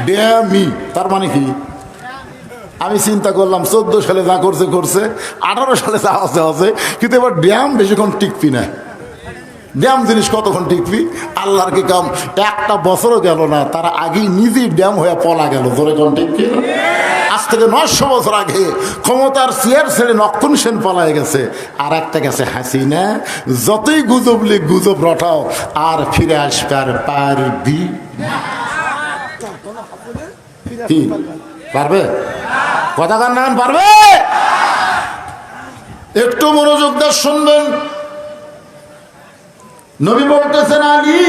ড্যামি। তার মানে কি? আমি চিন্তা করলাম 14 সালে যা করছে করছে, 18 সালে যা আছে, কিন্তু এবার ড্যাম বেশিক্ষণ টিকবি না। ড্যাম জিনিস কতক্ষণ টিকবি? আল্লাহর কি কাম, 1টা বছরও গেল না, তারা আগেই নিজেই ড্যাম হয়ে পলা গেল। ধরে কোন টিকবি? আজ থেকে 900 বছর আগে ক্ষমতার চেয়ার ছেড়ে নক্ষণ সেন পালায় গেছে, আর একটা গেছে হাসিনা। যতই গুজব লিখ, গুজব রটাও, আর ফিরে আসবার পারবি কি? পারবে? কথা কার নাম পারবে? একটু মনোযোগ দিয়ে শুনবেন। নবী বলতেছেন, আলী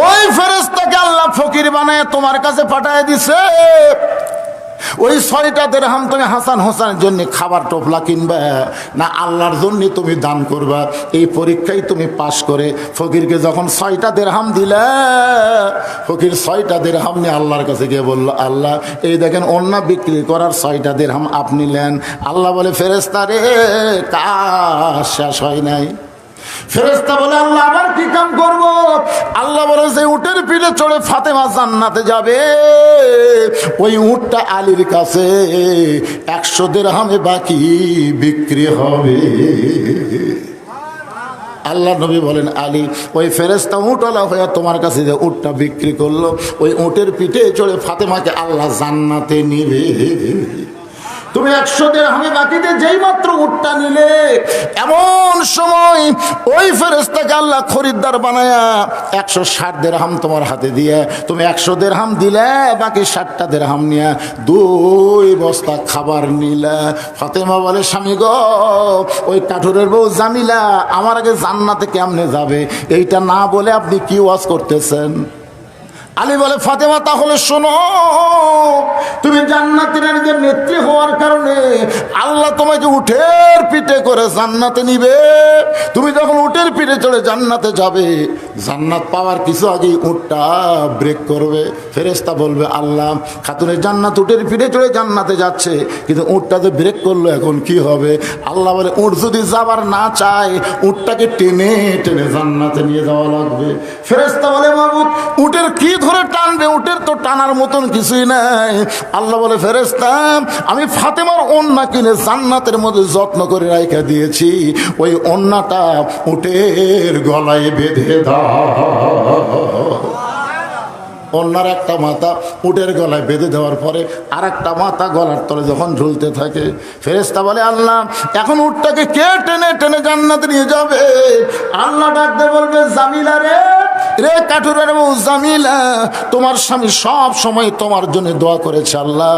ওই ফেরেশতাকে আল্লাহ ফকির বানায় তোমার কাছে পাঠায় দিছে। ওই 6টা দিরহাম তুমি হাসান হোসেনের জন্য খাবার টোপলা কিনবা না আল্লাহর জন্য তুমি দান করবা? এই পরীক্ষায় তুমি পাশ করে ফকিরকে যখন 6টা দিরহাম দিলা, ফকির 6টা দিরহাম নিয়ে আল্লাহর কাছে গিয়ে বলল, আল্লাহ এই দেখেন অন্য বিক্রি করার 6টা দিরহাম আপনি নেন। আল্লাহ বলে, ফেরেশতা রে, কাজ শেষ হয় নাই। ফেরেশতা বলে, আল্লাহ আবার কি কাম করব? আল্লাহ বলে, যে উটের পিঠে চড়ে ফাতেমা জান্নাতে যাবে, ওই উটটা আলীর কাছে 100 দিরহামে বাকি বিক্রি হবে। আল্লাহ নবী বলেন, আলী ওই ফেরেশতা উটওয়ালা হয়ে তোমার কাছে যে উটটা বিক্রি করলো, ওই উটের পিঠে চড়ে ফাতেমাকে আল্লাহ জান্নাতে নিবে। তুমি 100 দিরহামে বাকিতে যেই মাত্র উটটা নিলে, এমন সময় ওই ফেরেশতাকে আল্লাহ খরিদ্দার বানায়া 160 দিরহাম তোমার হাতে দিয়ে তুমি 100 দিরহাম দিলে, বাকি 60টা দিরহাম নিয়ে 2 বস্তা খাবার নিলে। ফাতেমা বলে, স্বামী গো, ওই কাঠুরের বউ জামিলা আমার আগে জান্নাতে কেমনে যাবে এইটা না বলে আপনি কি ওয়াজ করতেছেন? আলী বলে, ফাতেমা তাহলে শোনো, তুমি জান্নাতের নেত্রী হওয়ার কারণে আল্লাহ তোমাকে উটের পিঠে করে জান্নাতে নিবে। তুমি যখন উটের পিঠে চড়ে জান্নাতে যাবে, জান্নাত পাওয়ার কিছু আগে উটটা ব্রেক করবে। ফেরেশতা বলবে, আল্লাহ, খাতুনের জান্নাত উটের পিঠে চড়ে জান্নাতে যাচ্ছে, কিন্তু উটটা যে ব্রেক করলো এখন কি হবে? আল্লাহ বলে, উট যদি যাবার না চায় উটটাকে টেনে টেনে জান্নাতে নিয়ে যাওয়া লাগবে। ফেরেশতা বলে, মাবুদ, উটের কি ধরে টানবে? উটের তো টানার মতন কিছুই নাই। আল্লাহ বলে, ফেরেশতা, আমি ফাতেমার ওন্না কিনে জান্নাতের মধ্যে যত্ন করে রাখা দিয়েছি, ওই ওন্নাটা উটের গলায় বেঁধে দাও। ওন্নার একটা মাথা উটের গলায় বেঁধে দেওয়ার পরে আর একটা মাথা গলার তলে যখন ঝুলতে থাকে, ফেরেশতা বলে, আল্লাহ, এখন উটটাকে কে টেনে টেনে জান্নাতে নিয়ে যাবে? আল্লাহ ডাকতে বলবে, জামিলা রে, রে কাঠুরের বউ জামিলা, তোমার স্বামী সব সময় তোমার জন্য দোয়া করেছে। আল্লাহ,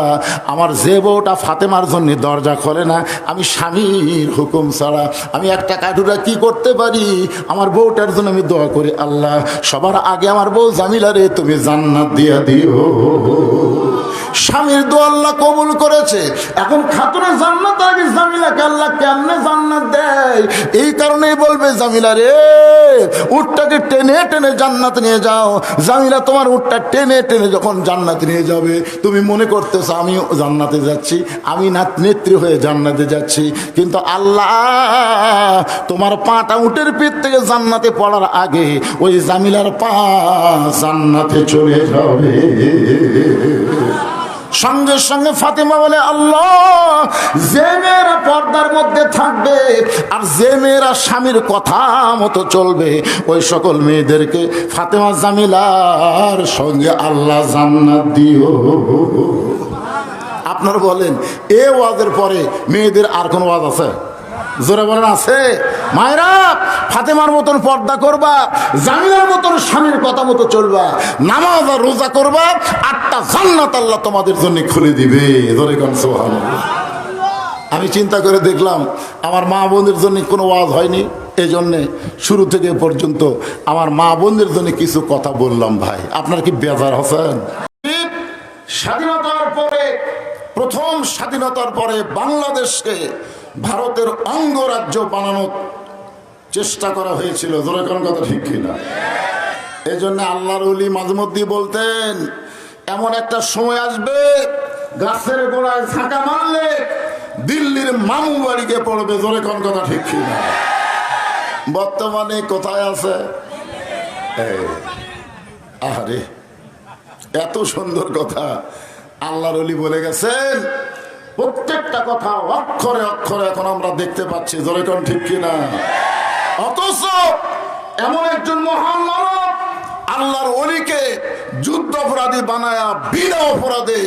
আমার যে বউটা ফাতেমার জন্য দরজা খোলে না, আমি স্বামীর হুকুম ছাড়া আমি একটা কাঠুরা কি করতে পারি? আমার বউটার জন্য আমি দোয়া করি, আল্লাহ, সবার আগে আমার বউ জামিলা রে তুমি জান্নাত দিয়া দিও। স্বামীর দোয়া আল্লাহ কবুল করেছে। এখন খাতুনের জান্নাত আগে জামিলাকে আল্লাহ কেমনে জান্নাত দেয়? এই কারণেই বলবে, জামিলা রে, উটটাকে টেনে টেনে জান্নাতে নিয়ে যাও। জামিলা তোমার উটটা টেনে টেনে যখন জান্নাতে নিয়ে যাবে, তুমি মনে করতেছো আমি জান্নাতে যাচ্ছি, আমি নেত্রী হয়ে জান্নাতে যাচ্ছি, কিন্তু আল্লাহ তোমার পাটা উটের পিঠ থেকে জান্নাতে পড়ার আগে ওই জামিলার পা জান্নাতে চলে যাবে। সঙ্গে সঙ্গে ফাতেমা বলে, আল্লাহ, যে মেয়েরা পর্দার মধ্যে থাকবে আর যে মেয়েরা স্বামীর কথা মতো চলবে, ওই সকল মেয়েদেরকে ফাতেমা জামিলার সঙ্গে আল্লাহ জান্নাত দিও। আপনারা বলেন, এ ওয়াজের পরে মেয়েদের আর কোন ওয়াজ আছে? জোরে বলেন, আছে? মায়েরা, ফাতেমার মতন পর্দা করবা, জামিলার মতন স্বামীর কথা মতো চলবা, নামাজ আর রোজা করবা, 8টা জান্নাত আল্লাহ তোমাদের জন্য খুলে দিবে। জোরে কোন সুবহানাল্লাহ। আমি চিন্তা করে দেখলাম আমার মা বোনদের জন্য কোনো ওয়াজ হয়নি, এই জন্যে শুরু থেকে পর্যন্ত আমার মা বোনদের জন্য কিছু কথা বললাম। ভাই, আপনার কি বেজার হচ্ছেন? স্বাধীনতার পরে, প্রথম স্বাধীনতার পরে বাংলাদেশকে ভারতের অঙ্গরাজ্য বানানোর চেষ্টা করা হয়েছিল। জোরে কোন কথা ঠিক কিনা? এই জন্য আল্লাহর ওলি মাঝে মধ্যে বলতেন, এমন একটা সময় আসবে গাছের গোড়ায় ঝাঁকা মারলে দিল্লির মামু বাড়িকে পড়বে। জোরে কোন কথা ঠিক কিনা? বর্তমানে কোথায় আছে? আরে এত সুন্দর কথা আল্লাহর ওলি বলে গেছেন, প্রত্যেকটা কথা অক্ষরে অক্ষরে এখন আমরা দেখতে পাচ্ছি। জোরে কোন ঠিক কিনা? অথচ এমন একজন মহান মানব আল্লাহর ওলিকে যুদ্ধ অপরাধী বানায়া বিনা অপরাধে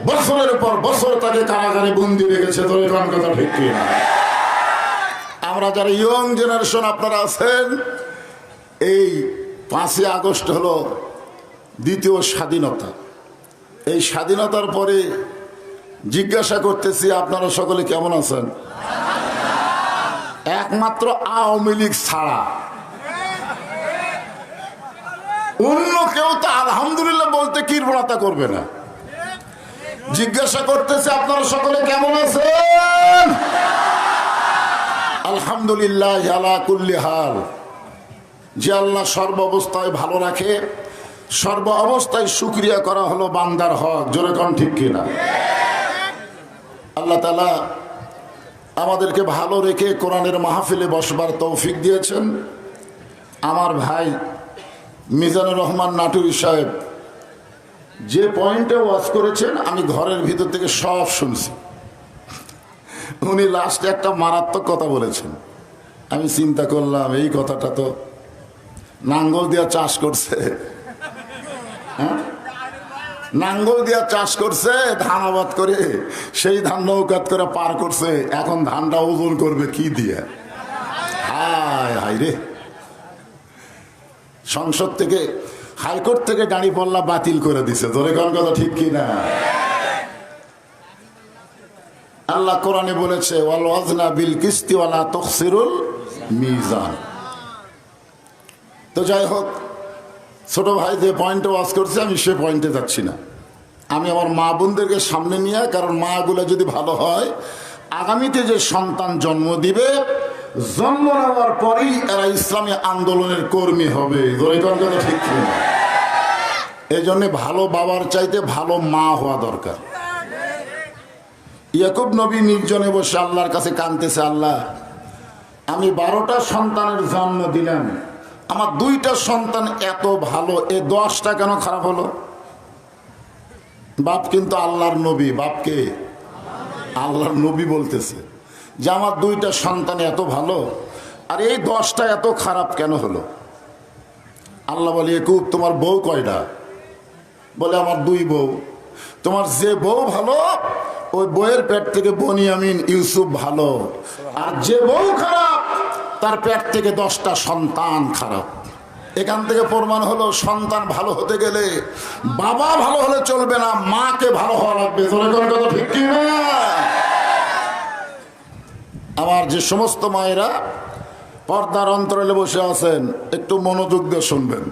বছরের পর বছর তাকে কারাগারে বন্দি রেখেছে। জোরে কোন কথা ঠিক কিনা? আমরা যারা ইয়ং জেনারেশন আপনারা আছেন, এই 5ই আগস্ট হলো দ্বিতীয় স্বাধীনতা। এই স্বাধীনতার পরে জিজ্ঞাসা করতেছি, আপনারা সকলে কেমন আছেন? একমাত্র আওয়ামী লীগ ছাড়া অন্য কেউ তো আলহামদুলিল্লাহ বলতে কৃপণতা করবে না। জিজ্ঞাসা করতেছে, আপনারা সকলে কেমন আছেন? আলহামদুলিল্লাহ আলা কুল্লি হাল। যে আল্লাহ সর্ব অবস্থায় ভালো রাখে, সর্ব অবস্থায় শুকরিয়া করা হলো বান্দার হক। জোরে কোন ঠিক কিনা? আল্লাহ তাআলা আমাদেরকে ভালো রেখে কোরআনের মাহফিলে বসবার তৌফিক দিয়েছেন। আমার ভাই মিজানুর রহমান নাটুরি সাহেব যে পয়েন্টে ওয়াজ করেছেন, আমি ঘরের ভিতর থেকে সব শুনছি। উনি লাস্টে একটা মারাত্মক কথা বলেছেন। আমি চিন্তা করলাম, এই কথাটা তো নাঙ্গল দিয়া চাষ করছে, হ্যাঁ, নাঙ্গল দিয়া চাষ করছে, ধান আবাদ করে, সেই ধান নৌকাত করে পার করছে, এখন ধানটা ওজন করবে কি দিয়ে? হায় হায় রে। সংসদ থেকে, হাইকোর্ট থেকে দাঁড়িপাল্লা বাতিল করে দিছে। ধরে কোন কথা ঠিক কিনা? আল্লাহ কোরআনে বলেছে ওয়াল ওয়াজনা বিল কিসতি ওয়ালা তুখসিরুল মিজান। তো যাই হোক, ছোট ভাই যে পয়েন্টে ওয়াজ করছে আমি সে পয়েন্টে যাচ্ছি না। আমি আমার মা বোনদেরকে সামনে নিয়ে, কারণ মাগুলো যদি ভালো হয় আগামীতে যে সন্তান জন্ম দিবে, জন্ম নেওয়ার পরেই এরা ইসলামী আন্দোলনের কর্মী হবে। ঠিক না? এই জন্য ভালো বাবার চাইতে ভালো মা হওয়া দরকার। ইয়াকুব নবী নির্জনে বসে আল্লাহর কাছে কাঁদতেছে, আল্লাহ আমি 12টা সন্তানের জন্ম দিলাম, আমার 2টা সন্তান এত ভালো, এ 10টা কেন খারাপ হলো? বাপ কিন্তু আল্লাহর নবী। বাপকে আল্লাহর নবী বলতেছে যে আমার 2টা সন্তান এত ভালো, আর এই 10টা এত খারাপ কেন হলো? আল্লাহ বলে ইয়াকুব তোমার বউ কয়টা? বলে আমার 2 বউ। তোমার যে বউ ভালো ওই বউয়ের পেট থেকে বনিয়ামিন ইউসুফ ভালো, আর যে বউ খারাপ তার পেট থেকে 10টা সন্তান খারাপ। এখান থেকে প্রমাণ হলো সন্তান ভালো হতে গেলে বাবা ভালো হলে চলবে না, মাকে ভালো হওয়া লাগবে। কথা ঠিক কি না? আমার যে সমস্ত মায়েরা পর্দার অন্তরালে বসে আছেন, একটু মনোযোগ দিয়ে শুনবেন।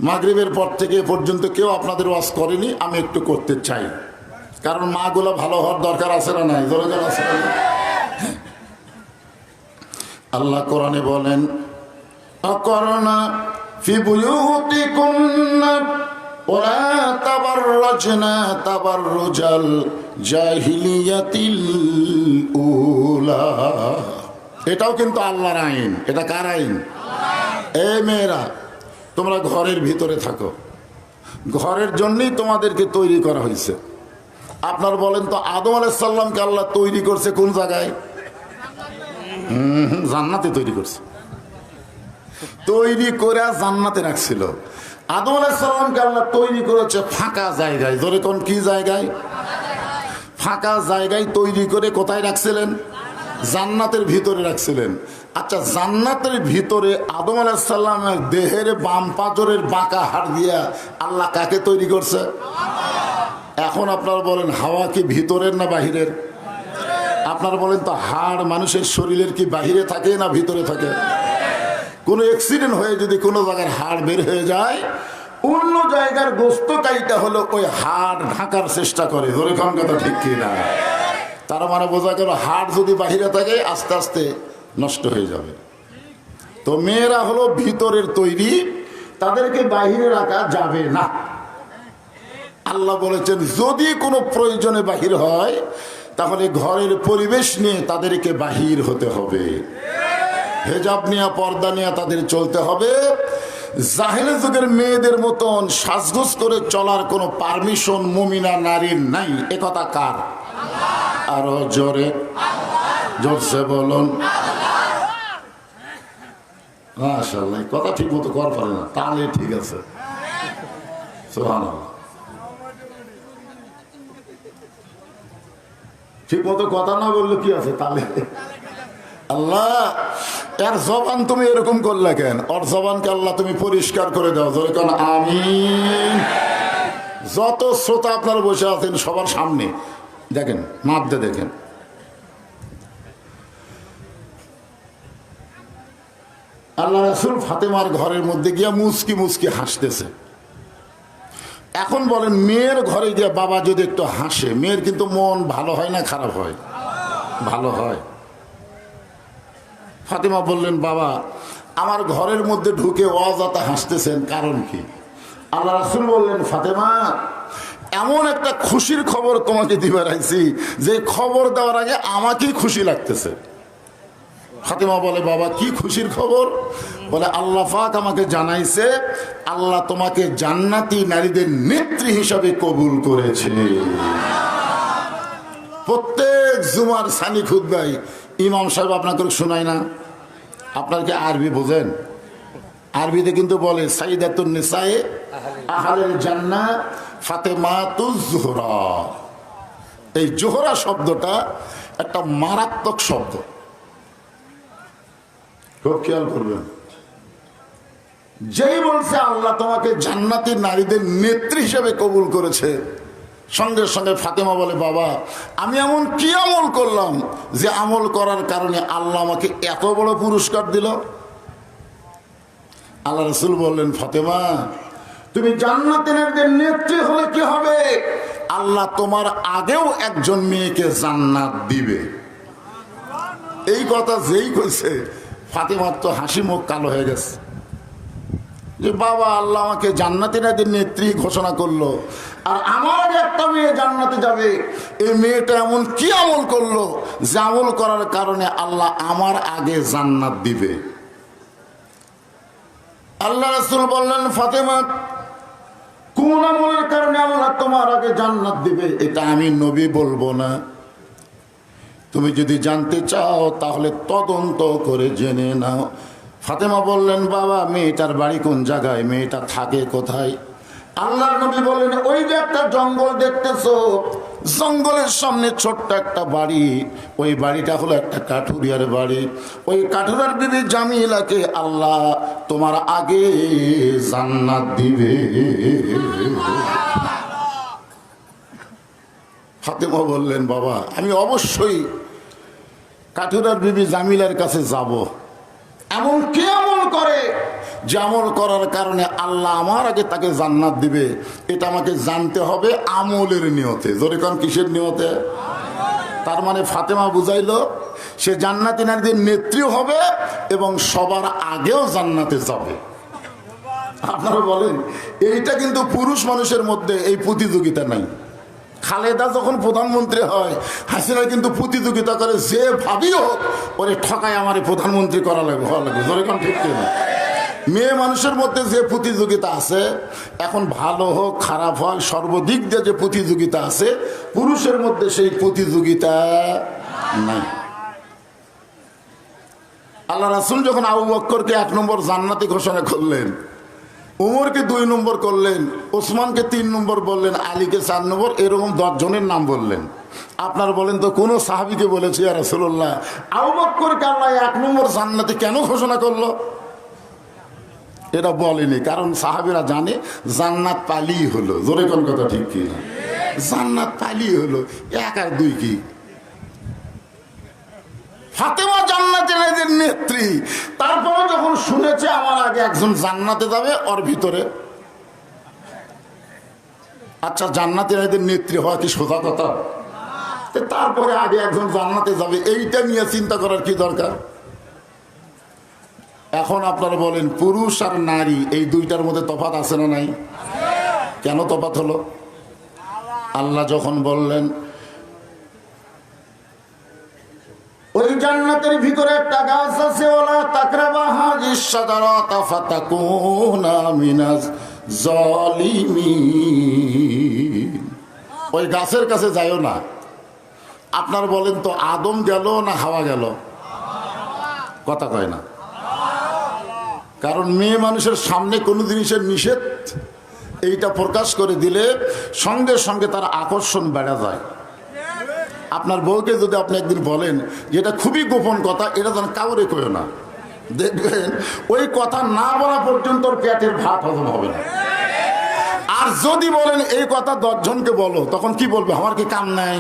মাগরিবের পর থেকে এ পর্যন্ত কেউ আপনাদের ওয়াজ করেনি, আমি একটু করতে চাই, কারণ মাগুলো ভালো হওয়ার দরকার আছে না নাই? দরকার আছে। আল্লাহ কোরআনে বলেন অকরনা ফি বুয়ুতিকুন্না ওয়া তাবাররাজনা তাবাররুজাল জাহিলিয়াতিল উলা। এটাও কিন্তু আল্লাহর আইন। এটা কার আইন? এই মেয়েরা তোমরা ঘরের ভিতরে থাকো, ঘরের জন্যই তোমাদেরকে তৈরি করা হয়েছে। আপনার বলেন তো আদম আলাইহিস সালামকে আল্লাহ তৈরি করছে কোন জায়গায়? জান্নাতে তৈরি করছে। তৈরি করে জান্নাতে রাখছিল। আদম আলাইহিস সালামকে আল্লাহ তৈরি করেছে ফাঁকা জায়গায়। ধরে কোন কি জায়গায়? ফাঁকা জায়গায় তৈরি করে কোথায় রাখছিলেন? জান্নাতের ভিতরে রাখছিলেন। আচ্ছা, জান্নাতের ভিতরে আদম আলাইহিস সালামের দেহের বাম পাঁজরের বাঁকা হাড় দিয়া আল্লাহ কাকে তৈরি করছে? এখন আপনারা বলেন হাওয়া কি ভিতরের না বাহিরের? আপনারা বলেন তো হাড় মানুষের শরীরের কি বাহিরে থাকে না ভিতরে থাকে? কোনো অ্যাক্সিডেন্ট হয়ে যদি কোনো জায়গার হাড় বের হয়ে যায়, অন্য জায়গার গোস্ত কাইটা হলো ওই হাড় ঢাকার চেষ্টা করে। ধরে কোন কথা ঠিক কি না? তার মানে বোঝা গেল হাড় যদি বাহিরে থাকে আস্তে আস্তে নষ্ট হয়ে যাবে। তো মেয়েরা হলো ভিতরের তৈরি, তাদেরকে বাহিরে রাখা যাবে না। আল্লাহ বলেছেন যদি কোনো প্রয়োজনে বাহির হয় তাহলে ঘরের পরিবেশ নিয়ে তাদেরকে বাহির হতে হবে, হেজাব নিয়ে পর্দা নিয়ে তাদের চলতে হবে। জাহেলে যুগের মেয়েদের মতন সাজগোজ করে চলার কোনো পারমিশন মুমিনা নারীর নাই। একথা কার? আরো জোরে জোরসে বলুন। মাশাআল্লাহ, কথা ঠিক মতো কর পারে না, তাহলে ঠিক আছে। সুবহানাল্লাহ, ঠিক মতো কথা না বললে কি আছে তাহলে? আল্লাহ এর জবান তুমি এরকম করলে কেন? ওর জবানকে আল্লাহ তুমি পরিষ্কার করে দাও। ধরে কেন আমিন। যত শ্রোতা আপনারা বসে আছেন সবার সামনে দেখেন, মাপ দিয়ে দেখেন। আল্লাহ রাসূল ফাতেমার ঘরের মধ্যে গিয়া মুচকি মুচকি হাসতেছে। এখন বলেন মেয়ের ঘরে গিয়ে বাবা যদি একটু হাসে, মেয়ের কিন্তু মন ভালো হয় না খারাপ হয়? ভালো হয়। ফাতেমা বললেন বাবা আমার ঘরের মধ্যে ঢুকে অযথা হাসতেছেন, কারণ কি? আল্লাহ রাসূল বললেন ফাতেমা এমন একটা খুশির খবর তোমাকে দিবার আইছি যে খবর দেওয়ার আগে আমাকেই খুশি লাগতেছে। ফাতেমা বলে বাবা কি খুশির খবর? বলে আল্লাহ পাক আমাকে জানাইছে আল্লাহ তোমাকে জান্নাতি নারীদের নেত্রী হিসাবে কবুল করেছে। প্রত্যেক জুমার সানি খুতবায় ইমাম সাহেব আপনাকে শোনায় না? আপনার কি আরবি বোঝেন? আরবিতে কিন্তু বলে সাইয়্যিদাতুন নিসায়ে আহলিল জান্নাহ ফাতেমাতুজ জোহরা। এই জোহরা শব্দটা একটা মারাত্মক শব্দ, খুব খেয়াল করবেন। যেই বলছে আল্লাহ তোমাকে জান্নাতি নারীদের নেত্রী হিসেবে কবুল করেছে, সঙ্গে সঙ্গে ফাতেমা বলে, বাবা আমি এমন কি আমল করলাম যে আমল করার কারণে আল্লাহ আমাকে এত বড় পুরস্কার দিল? আল্লাহ রাসূল বললেন, ফাতেমা তুমি জান্নাতি নারীদের নেত্রী হলে কি হবে, আল্লাহ তোমার আগেও একজন মেয়েকে জান্নাত দিবে। এই কথা যেই কইছে ফাতেমার তো হাসি মুখ কালো হয়ে গেছে, যে বাবা আল্লাহ আমাকে জান্নাতি নারীদের নেত্রী ঘোষণা করলো, আর আমার আগে একটা মেয়ে জান্নাতে যাবে। এই মেয়েটা এমন কি আমল করলো যে আমল করার কারণে আল্লাহ আমার আগে জান্নাত দিবে? আল্লাহ রাসূল বললেন, ফাতেমা কোন আমলের কারণে আল্লাহ তোমার আগে জান্নাত দিবে এটা আমি নবী বলবো না। তুমি যদি জানতে চাও তাহলে তদন্ত করে জেনে নাও। ফাতেমা বললেন, বাবা মেয়েটার বাড়ি কোন জায়গায়, মেয়েটা থাকে কোথায়? আল্লাহর নবী বললেন, ওই যে একটা জঙ্গল দেখতেছো, জঙ্গলের সামনে ছোট্ট একটা বাড়ি, ওই বাড়িটা হলো একটা কাঠুরিয়ার বাড়ি। ওই কাঠুরিয়ার বিবি জামিলাকে আল্লাহ তোমার আগে জান্নাত দিবে। ফাতেমা বললেন, বাবা আমি অবশ্যই কাঠুরিয়ার বিবি জামিলার কাছে যাব। এমন কি আমল করে যে আমল করার কারণে আল্লাহ আমার আগে তাকে জান্নাত দিবে, এটা আমাকে জানতে হবে আমলের নিয়তে। জোরে কোন কিসের নিয়তে? তার মানে ফাতেমা বুঝাইলো সে জান্নাতি নারীদের নেত্রী হবে এবং সবার আগেও জান্নাতে যাবে। আপনারা বলেন, এইটা কিন্তু পুরুষ মানুষের মধ্যে এই প্রতিযোগিতা নাই। খালেদা যখন প্রধানমন্ত্রী হয়, হাসিনা কিন্তু প্রতিযোগিতা করে, যে ভাবি হোক ওরে ঠকায় আমার প্রধানমন্ত্রী করা লাগবে, হওয়া লাগবে। জোরে কোন ঠিক কিনা? মেয়ে মানুষের মধ্যে যে প্রতিযোগিতা আছে, এখন ভালো হোক খারাপ হয় সর্বদিক দিয়ে যে প্রতিযোগিতা আছে, পুরুষের মধ্যে সেই প্রতিযোগিতা নাই। আল্লাহ রাসূল যখন আবু বকরকে 1 নম্বর জান্নাতি ঘোষণা করলেন, উমরকে 2 নম্বর করলেন, ওসমানকে 3 নম্বর বললেন, আলীকে 4 নম্বর, এরকম 10 জনের নাম বললেন। আপনার বলেন তো কোন সাহাবীকে বলেছে ইয়া রাসূলুল্লাহ আবু বকরকে আল্লাহ 1 নম্বর জান্নাতি কেন ঘোষণা করলো? এটা বলেনি, কারণ সাহাবীরা জানে জান্নাত পালি হলো। জোরে কোন কথা ঠিক কি? জান্নাত পালি হলো, 1 আর 2 কি? ফাতেমা জান্নাতে নারীদের নেত্রী, তারপরে যখন শুনেছে আমার আগে একজন জান্নাতে যাবে, ওর ভিতরে আচ্ছা জান্নাতে নারীদের নেত্রী হওয়া কি সোজা কথা? তারপরে আগে একজন জান্নাতে যাবে, এইটা নিয়ে চিন্তা করার কি দরকার? এখন আপনারা বলেন, পুরুষ আর নারী এই দুইটার মধ্যে তফাৎ আছে না নাই? কেন তফাৎ হলো? আল্লাহ যখন বললেন ওই জান্নাতের ভিতরে একটা গাছ আছে, ওলা তাকরাবা হাযিস শাজারাতা ফাতাকুনা মিনাজ জালিমিন, ওই গাছের কাছে যাইও না। আপনার বলেন তো আদম গেল না হাওয়া গেল? কথা কয় না। কারণ মেয়ে মানুষের সামনে কোনো জিনিসের নিষেধ এইটা প্রকাশ করে দিলে সঙ্গে সঙ্গে তার আকর্ষণ বেড়ে যায়। আপনার বউকে যদি আপনি একদিন বলেন যেটা খুবই গোপন কথা, এটা যেন কাউরে কইও না, দেখবেন ওই কথা না বলা পর্যন্ত ওর পেটের ভাত হজম হবে না। আর যদি বলেন এই কথা 10 জনকে বলো, তখন কি বলবে? আমার কি কাম নাই?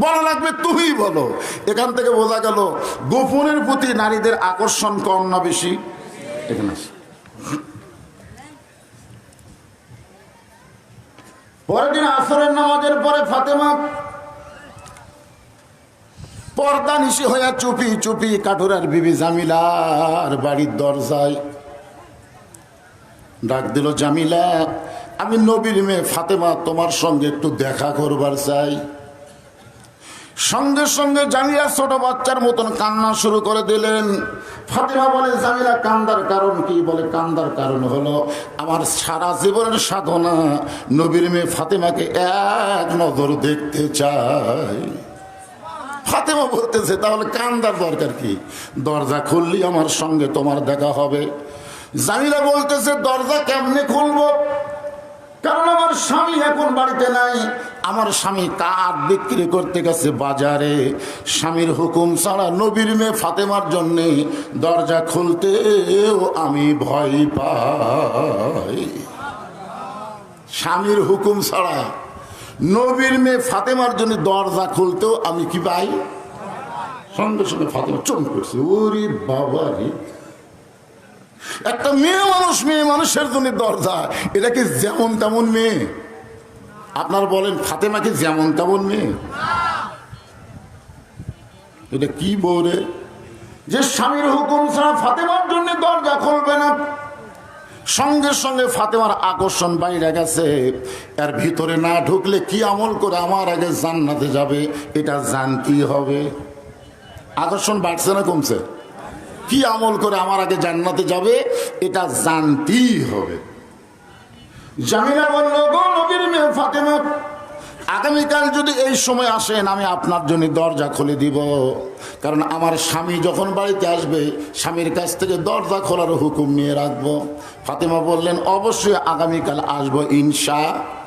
বলা লাগবে তুমি বলো। এখান থেকে বোঝা গেল গোপনের প্রতি নারীদের আকর্ষণ কম না বেশি? এখানে পরের দিন আসরের নামাজের পরে ফাতেমা পর্দা নিশি হইয়া চুপি চুপি কাঠুরার বিবি জামিলার বাড়ির দরজায় ডাক দিল, জামিলা আমি নবীর মেয়ে ফাতেমা তোমার সঙ্গে একটু দেখা করবার চাই। সঙ্গে সঙ্গে জামিলা ছোট বাচ্চার মতন কান্না শুরু করে দিলেন। ফাতেমা বলে, জামিলা কান্দার কারণ কি? বলে, কান্দার কারণ হলো আমার সারা জীবনের সাধনা নবীর মেয়ে ফাতেমাকে এক নজর দেখতে চাই। ফাতেমা বলতেছে তাহলে কান্দার দরকার কি, দরজা খুললি আমার সঙ্গে তোমার দেখা হবে। জামিলা বলতেছে দরজা কেমনে খুলবো, কারণ আমার স্বামী এখন বাড়িতে নাই, আমার স্বামী কাঠ বিক্রি করতে গেছে বাজারে। স্বামীর হুকুম ছাড়া নবীর মেয়ে ফাতেমার জন্যে দরজা খুলতেও আমি ভয় পাই। স্বামীর হুকুম ছাড়া নবীর মেয়ে ফাতেমার জন্য দরজা খুলতেও আমি কি পাই। সঙ্গে সঙ্গে ফাতেমা চমক করছে, ওরে বাবা রে, একটা মেয়ে মানুষের জন্য দরজা, এটা কি যেমন তেমন মেয়ে? আপনার বলেন ফাতেমা কি যেমন তেমন মেয়ে? এটা কি বলে যে স্বামীর হুকুম ছাড়া ফাতেমার জন্য দরজা খুলবে না। সঙ্গে সঙ্গে ফাতেমার আকর্ষণ বাইরে গেছে, এর ভিতরে না ঢুকলে কি আমল করে আমার আগে জান্নাতে যাবে এটা জানতেই হবে। আকর্ষণ বাড়ছে না কমছে? কি আমল করে আমার আগে জান্নাতে যাবে এটা জানতেই হবে। জামিলা বলল, গো নবীর মেয়ে ফাতেমা, আগামীকাল যদি এই সময় আসেন আমি আপনার জন্য দরজা খুলে দিব, কারণ আমার স্বামী যখন বাড়িতে আসবে স্বামীর কাছ থেকে দরজা খোলার হুকুম নিয়ে রাখবো। ফাতেমা বললেন অবশ্যই আগামীকাল আসবো ইনশাআল্লাহ।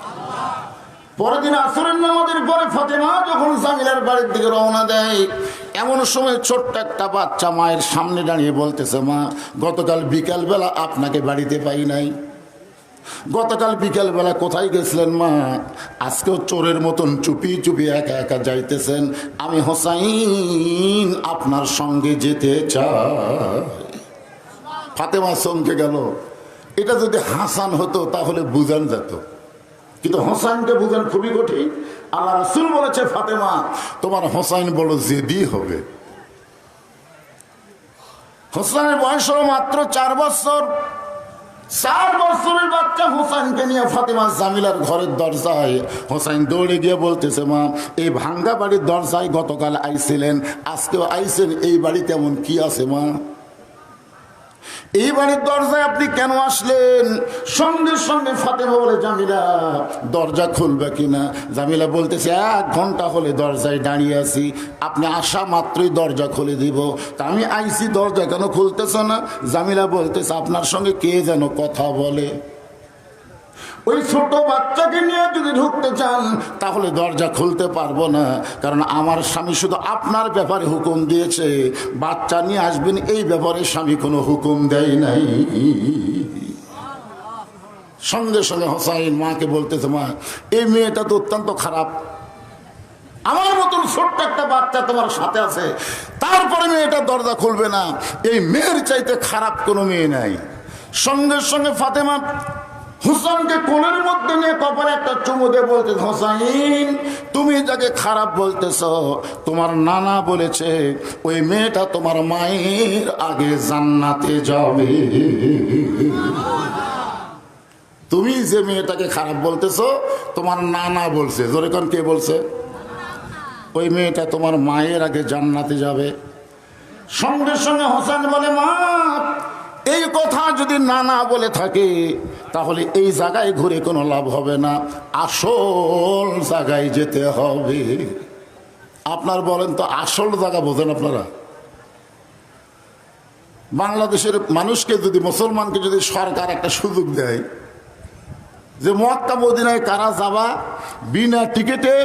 পরের দিন আসরের নামাজের পরে ফাতেমা যখন জামিলার বাড়ির দিকে রওনা দেয়, এমন সময় ছোট্ট একটা বাচ্চা মায়ের সামনে দাঁড়িয়ে বলতেছে, মা গতকাল বিকালবেলা আপনাকে বাড়িতে পাই নাই, গতকাল বিকালবেলা কোথায় গেছিলেন মা? আজকেও চোরের মতন চুপি চুপি একা একা যাইতেছেন, আমি হোসাইন আপনার সঙ্গে যেতে চাই। ফাতেমা চমকে গেল। এটা যদি হাসান হতো তাহলে বুঝান যেত, কিন্তু হোসাইনকে বুঝান খুবই কঠিন। আল্লাহ রাসূল বলেছে, ফাতেমা তোমার হোসাইন বড় জেদি হবে। হোসাইনের বয়স হলো মাত্র 4 বছর। 4 বছরের বাচ্চা হোসাইনকে নিয়ে ফাতেমা জামিলার ঘরের দরজায়, হোসাইন দৌড়ে গিয়ে বলতেছে, মা এই ভাঙ্গা বাড়ির দরজায় গতকাল আইছিলেন, আজকেও আইছেন, এই বাড়িতে এমন কি আছে মা? এই বাড়ির দরজায় আপনি কেন আসলেন? সঙ্গে সঙ্গে ফাতেমা বলে, জামিলা দরজা খুলবে কিনা? জামিলা বলতেছে, 1 ঘন্টা হলে দরজায় দাঁড়িয়ে আছি, আপনি আসা মাত্রই দরজা খুলে দিব। তা আমি আইসি, দরজা কেন খুলতেছ না? জামিলা বলতেছে, আপনার সঙ্গে কে যেন কথা বলে। ওই ছোট বাচ্চাকে নিয়ে যদি ঢুকতে চান তাহলে দরজা খুলতে পারবো না, কারণ আমার স্বামী শুধু আপনার ব্যাপারে হুকুম দিয়েছে, বাচ্চা নিয়ে আসবেন এই ব্যাপারে স্বামী কোনো হুকুম দেয় নাই। সঙ্গে সঙ্গে হোসাইন মাকে বলতেছে, মা এই মেয়েটা তো অত্যন্ত খারাপ, আমার মতন ছোট্ট একটা বাচ্চা তোমার সাথে আছে, তারপরে মেয়েটা দরজা খুলবে না, এই মেয়ের চাইতে খারাপ কোনো মেয়ে নাই। সঙ্গে সঙ্গে ফাতেমা হুসাইনকে কোলের মধ্যে নিয়ে কপালে একটা চুমু দিয়ে বলতে, হোসাইন তুমি যাকে খারাপ বলতেছ তোমার নানা বলেছে ওই মেয়েটা তোমার মায়ের আগে জান্নাতে যাবে। তুমি যে মেয়েটাকে খারাপ বলতেছ তোমার নানা বলছে, জোরে কোন কে বলছে? ওই মেয়েটা তোমার মায়ের আগে জান্নাতে যাবে। সঙ্গে সঙ্গে হোসেন বলে, মা এই কথা যদি নানা বলে থাকে তাহলে এই জায়গায় ঘুরে কোনো লাভ হবে না, আসল জায়গায় যেতে হবে। আপনার বলেন তো আসল জায়গা বোঝেন আপনারা? বাংলাদেশের মানুষকে যদি, মুসলমানকে যদি সরকার একটা সুযোগ দেয় যে মক্কা মদিনায় কারা যাবা বিনা টিকিটে,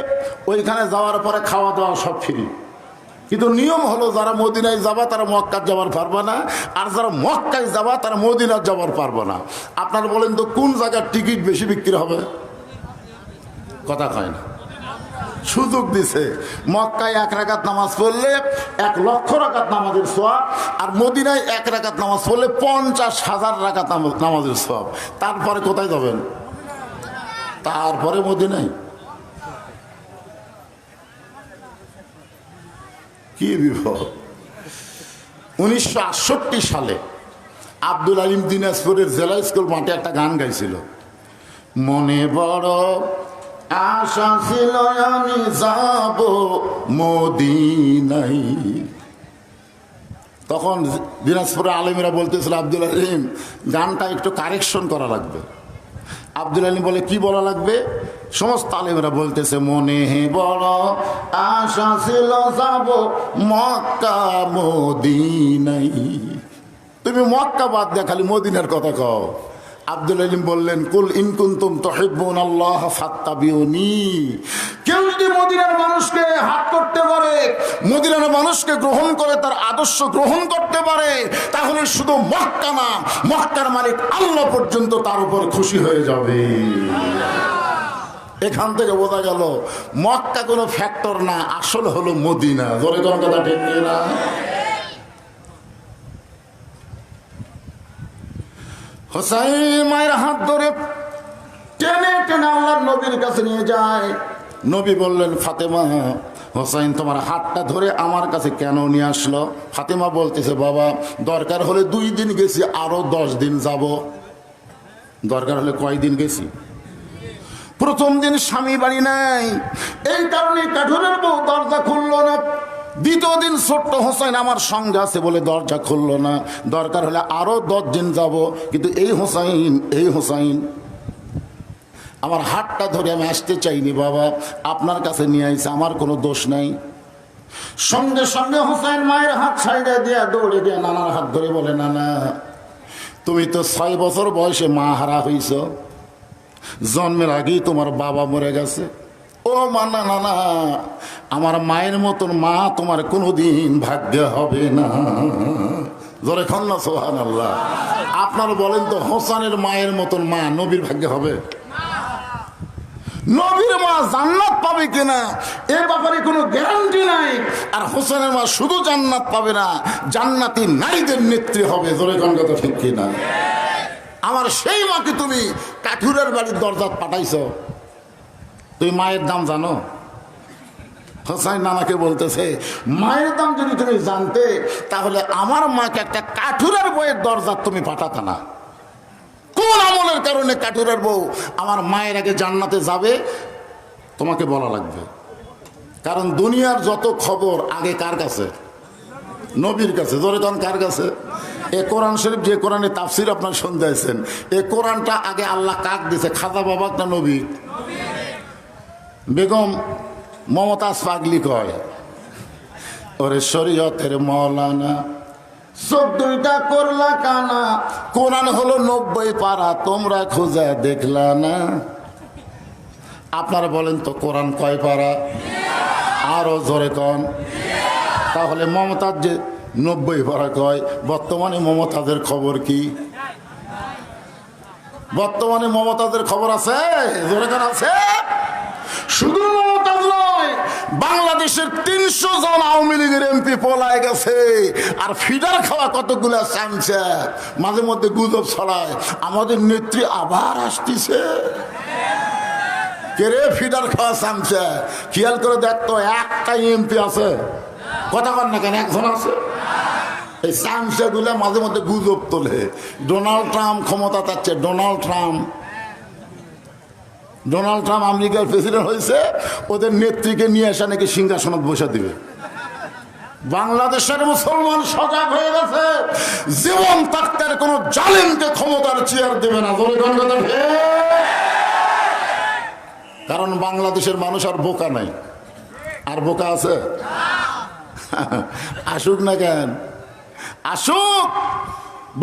ওইখানে যাওয়ার পরে খাওয়া দাওয়া সব ফ্রি, কিন্তু নিয়ম হলো যারা মদিনায় যাবা তারা মক্কায় যাবার পারবে না, আর যারা মক্কায় যাবা তারা মদিনায় যাবার পারবে না। আপনারা বলেন তো কোন জায়গার টিকিট বেশি বিক্রি হবে? কথা কয় না। সুযোগ দিছে, মক্কায় 1 রাকাত নামাজ পড়লে 1 লক্ষ রাকাত নামাজের সওয়াব, আর মদিনায় 1 রাকাত নামাজ পড়লে 50,000 রাকাত নামাজের সওয়াব। তারপরে কোথায় যাবেন? তারপরে মদিনায়। কি বিপদ! 1968 সালে আব্দুল আলিম দিনাজপুরের জেলা স্কুল মাঠে একটা গান গাইছিল, মনে বড় আশা ছিল আমি যাব মদিনায়। তখন দিনাজপুরের আলেমেরা বলতেছিল, আব্দুল আলিম গানটা একটু কারেকশন করা লাগবে, আব্দুল আলী বলে কি বলা লাগবে? সমস্ত আলেমরা বলতেছে মনে বড় আশা ছিল যাব মক্কা মদিনাই। তুমি মক্কা বাদ দিয়ে খালি মদিনার কথা কও। আব্দুল আলিম বললেন কুল ইন কুনতুম তুহিব্বুনাল্লাহ ফাত্তাবিউনি। কেউ যদি মদিনার মানুষকে হাত করতে পারে, মদিনার মানুষকে গ্রহণ করে, তার আদর্শ গ্রহণ করতে পারে, তাহলে শুধু মক্কা না, মক্কার মালিক আল্লাহ পর্যন্ত তার উপর খুশি হয়ে যাবে। এখান থেকে বোঝা গেল মক্কা কোনো ফ্যাক্টর না, আসল হলো মদিনা। জোরে কোন কথা ঠিক না? হোসাইন মায়ের হাত ধরে টেনে টেনে আল্লাহর নবীর কাছে নিয়ে যায়। নবী বললেন ফাতেমা, হোসাইন তোমার হাতটা ধরে আমার কাছে কেন নিয়ে আসলো? ফাতেমা বলতেছে বাবা দরকার হলে 2 দিন গেছি, আরো 10 দিন যাব। দরকার হলে কয়দিন গেছি? প্রথম দিন স্বামী বাড়ি নাই, এই কারণে কাঠুরের বউ দরজা খুললো না। দ্বিতীয় দিন ছোট্ট হোসেন আমার সঙ্গে আছে বলে দরজা খুললো না। দরকার হলে আরো 10 দিন যাব, কিন্তু এই হোসাইন আমার হাতটা ধরে আমি আসতে চাইনি বাবা, আপনার কাছে নিয়ে আইছে, আমার কোনো দোষ নাই। সঙ্গে সঙ্গে হোসেন মায়ের হাত ছাইড়ে দিয়ে দৌড়ে দিয়ে নানার হাত ধরে বলে নানা তুমি তো 6 বছর বয়সে মা হারা হইছ, জন্মের আগেই তোমার বাবা মরে গেছে। ও মানা নানা, আমার মায়ের মতন মা তোমার কোনোদিন ভাগ্যে হবে না। জোরে খন্না সুবহানাল্লাহ। আপনারা বলেন তো হোসেনের মায়ের মতন মা নবীর ভাগ্যে হবে? নবীর মা জান্নাত পাবে কিনা এ ব্যাপারে কোনো গ্যারান্টি নাই। আর হোসেনের মা শুধু জান্নাত পাবে না, জান্নাতি নারীদের নেত্রী হবে। জোরে কোন কথা ঠিক কিনা? আমার সেই মাকে তুমি কাঠুরের বাড়ির দরজাত পাঠাইছ, তুমি মায়ের দাম জানো? হোসাইন নানাকে বলতেছে মায়ের দাম যদি তুমি জানতে তাহলে আমার মাকে একটা কাঠুরের বইয়ের দরজাত তুমি পাঠাতে না। কোন আমলের কারণে কাঠুরের বউ আমার মায়ের আগে জান্নাতে যাবে তোমাকে বলা লাগবে। কারণ দুনিয়ার যত খবর আগে কার কাছে? নবীর কাছে। জোরে কোন কার কাছে? এ কোরআন শরীফ, যে কোরআনে তাফসির আপনার শুনতেছেন, এ কোরআনটা আগে আল্লাহ কাক দিছে? খাজা বাবা না নবী? বেগম মমতাজ পাগলি কয় ওরে শরীয়তের মৌলানা 14টা করলা কানা, কোরআন হলো 90 পারা, তোমরা খুঁজে দেখলা না। আপনারা বলেন তো কোরআন কয় পারা? আরো জোরে কন। তাহলে মমতাজ যে 90 পারা কয়, বর্তমানে মমতাজের খবর কি? বর্তমানে মমতাজের খবর আছে? জোরে কন আছে? শুধু মমতাজ নয়, বাংলাদেশের 300 জন আওয়ামী লীগের এমপি পলায় গেছে। আর ফিডার খাওয়া কতগুলো চামচা মাঝে মধ্যে গুজব ছড়ায় আমাদের নেত্রী আবার আসতেছে। কে রে ফিডার খাওয়া চামচা? খেয়াল করে দেখতো একটাই এমপি আছে, কথা কর না কেন? একজন আছে। এই চামচা গুলা মাঝে মধ্যে গুজব তোলে ডোনাল্ড ট্রাম্প ক্ষমতা চাচ্ছে। ডোনাল্ড ট্রাম্প আমেরিকার প্রেসিডেন্ট হয়েছে, ওদের নেত্রীকে নিয়ে আসা নাকি সিংহাসনত বসে দিবে। বাংলাদেশের মুসলমান সজাগ হয়ে গেছে, জীবন থাকতে কোন জালেমকে ক্ষমতার চেয়ার দেবে না। কারণ বাংলাদেশের মানুষ আর বোকা নাই। আর বোকা আছে? আসুক না কেন, আসুক।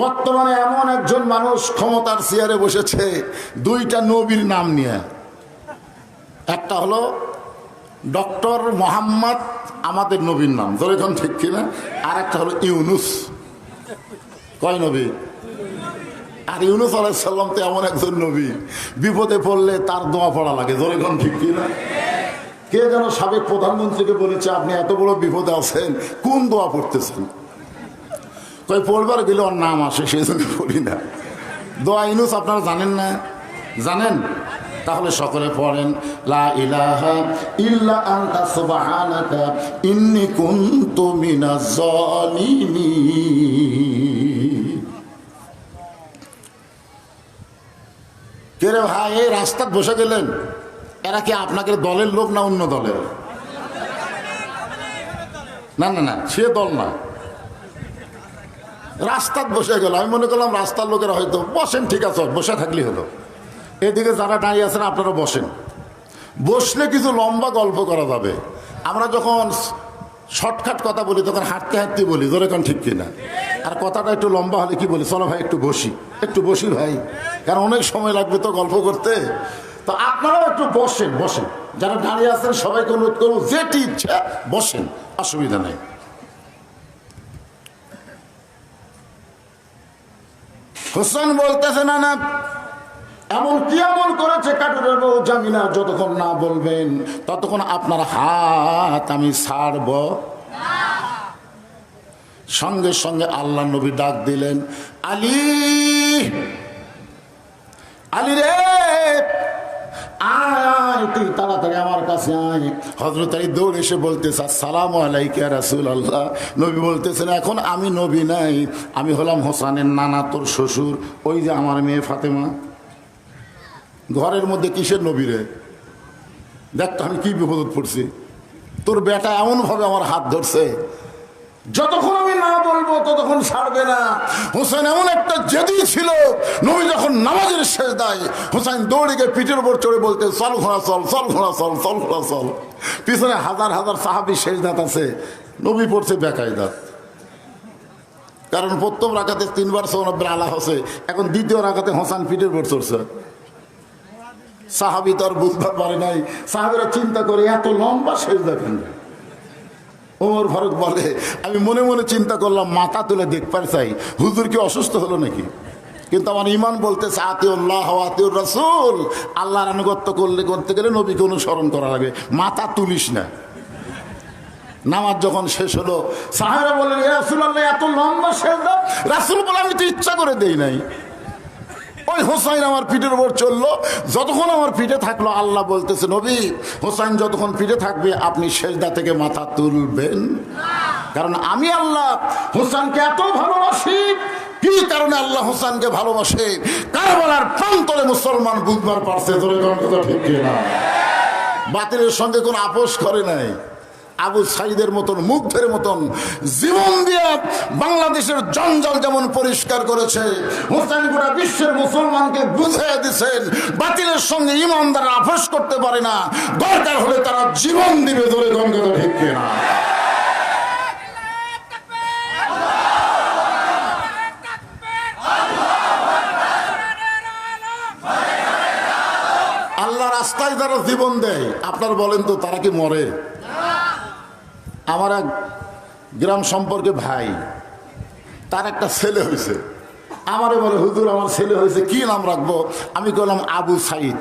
বর্তমানে এমন একজন মানুষ ক্ষমতার চেয়ারে বসেছে 2টা নবীর নাম নিয়ে। একটা হলো ডক্টর মোহাম্মদ, আমাদের নবীর নাম, ধরে এখন ঠিক কিনা? আর একটা হলো ইউনুস। কয় নবী? আর ইউনুস আলাইহিস সালাম তো এমন একজন নবী, বিপদে পড়লে তার দোয়া পড়া লাগে। ধরে এখন ঠিক কিনা? কে যেন সাবেক প্রধানমন্ত্রীকে বলেছে আপনি এত বড় বিপদে আছেন, কোন দোয়া পড়তেছেন? কই পড়বার গেলে ওর নাম আসে, সেই জন্য পড়ি না। দোয়া ইউনুস আপনারা জানেন না? জানেন? তাহলে সকলে পড়েন লা ইলাহা ইল্লা আনতা সুবহানাকা ইন্নী কুনতু মিনাজ জালিমিন। কে রে ভাই, এই রাস্তায় বসে গেলেন, এরা কি আপনাকে দলের লোক না অন্য দলের? না না না, সে দল না। রাস্তায় বসে গেল, আমি মনে করলাম রাস্তার লোকেরা হয়তো বসেন, ঠিক আছে বসে থাকলেই হলো। এদিকে যারা দাঁড়িয়ে আছেন আপনারা বসেন, বসলে কিছু লম্বা গল্প করা যাবে। আমরা যখন শর্টকাট কথা বলি তখন হাঁটতে হাঁটতে বলি, ধরে কারণ ঠিক কিনা? আর কথাটা একটু লম্বা হলে কি বলি, চলো ভাই একটু বসি ভাই, কারণ অনেক সময় লাগবে তো গল্প করতে। তো আপনারাও একটু বসেন, যারা দাঁড়িয়ে আছেন সবাইকে অনুরোধ করবো, যেটি ইচ্ছা বসেন, অসুবিধা নেই। হোসেন বলতেছে না এমন কি আমল করেছে কাটুরের বউ জামিনা, যতক্ষণ না বলবেন ততক্ষণ আপনার হাত আমি ছাড়ব। সঙ্গে সঙ্গে আল্লাহ নবী ডাক দিলেন, আলী রে আয়, তুই তাড়াতাড়ি আমার কাছে আয়। হযরত আলী দৌড়ে এসে বলতেছে, আসসালামু আলাইকা ইয়া রাসূলুল্লাহ। নবী বলতেছেন, এখন আমি নবী নাই, আমি হলাম হোসেনের নানা, তোর শ্বশুর, ওই যে আমার মেয়ে ফাতেমা। ঘরের মধ্যে কিসের নবী রে? দেখ তো আমি কি বিপদ পড়ছি, তোর বেটা এমন ভাবে আমার হাত ধরছে, যতক্ষণ আমি না বলবো ততক্ষণ ছাড়বে না। হোসেন এমন একটা জেদি ছিল, নবী যখন নামাজের সেজদায় হোসেন দৌড়ে গিয়ে পিঠের উপর চড়ে বলতে, চল ঘোড়া চল, চল ঘোড়া চল, চল ঘোড়া চল। পিছনে হাজার হাজার সাহাবী সেজদাত আছে, নবী পড়ছে বেকায়দাত। কারণ প্রথম রাকাতে 3 বার সুবহানাল্লাহ আলা হচ্ছে, এখন দ্বিতীয় রাকাতে হোসেন পিঠের উপর চড়ছে। সাহাবী তো আর বুঝতে পারে নাই, সাহাবীরা চিন্তা করে এত লম্বা সেজদা কেন? ওমর ফারুক বলে, আমি মনে মনে চিন্তা করলাম মাথা তুলে দেখবার চাই হুজুর কি অসুস্থ হলো নাকি, কিন্তু আমার ইমান বলতেছে আতিউল্লাহ ওয়া আতিউর রাসূল, আল্লাহর আনুগত্য করতে গেলে নবীকে অনুসরণ করা লাগে, মাথা তুলিস না। নামাজ যখন শেষ হলো সাহাবারা বললেন, ইয়া রাসূলুল্লাহ এত লম্বা সেজদা? রাসূল বলে, আমি তো ইচ্ছা করে দেই নাই, ওই হোসাইন আমার পিঠের উপর চললো, যতক্ষণ আমার পিঠে থাকলো। আল্লাহ বলতেছে, নবী হোসাইন যতক্ষণ পিঠে থাকবে আপনি সেজদা থেকে মাথা তুলবেন, কারণ আমি আল্লাহ হোসেনকে এত ভালোবাসি। কি কারণে আল্লাহ হোসেনকে ভালোবাসে কারবালার প্রান্তরে মুসলমান বুঝবার পারছে, ঠিক না? বাতিলের সঙ্গে কোনো আপোষ করে নাই। আবু সাইদের মতন, মুগ্ধের মতন জীবন দিয়ে বাংলাদেশের জঞ্জাল যেমন পরিষ্কার করেছে, হোসেন গোটা বিশ্বের মুসলমানকে বুঝিয়ে দিচ্ছেন বাতিলের সঙ্গে ইমানদাররা আপোষ করতে পারে না, দরকার হলে তারা জীবন দিবে। ধরে গণগত ঠিক না? আল্লাহ রাস্তায় যারা জীবন দেয়, আপনার বলেন তো তারা কি মরে? আমার এক গ্রাম সম্পর্কে ভাই, তার একটা ছেলে হয়েছে, আমারে বলে, হুজুর আমার ছেলে হয়েছে, কি নাম রাখবো? আমি বললাম আবু সাইদ।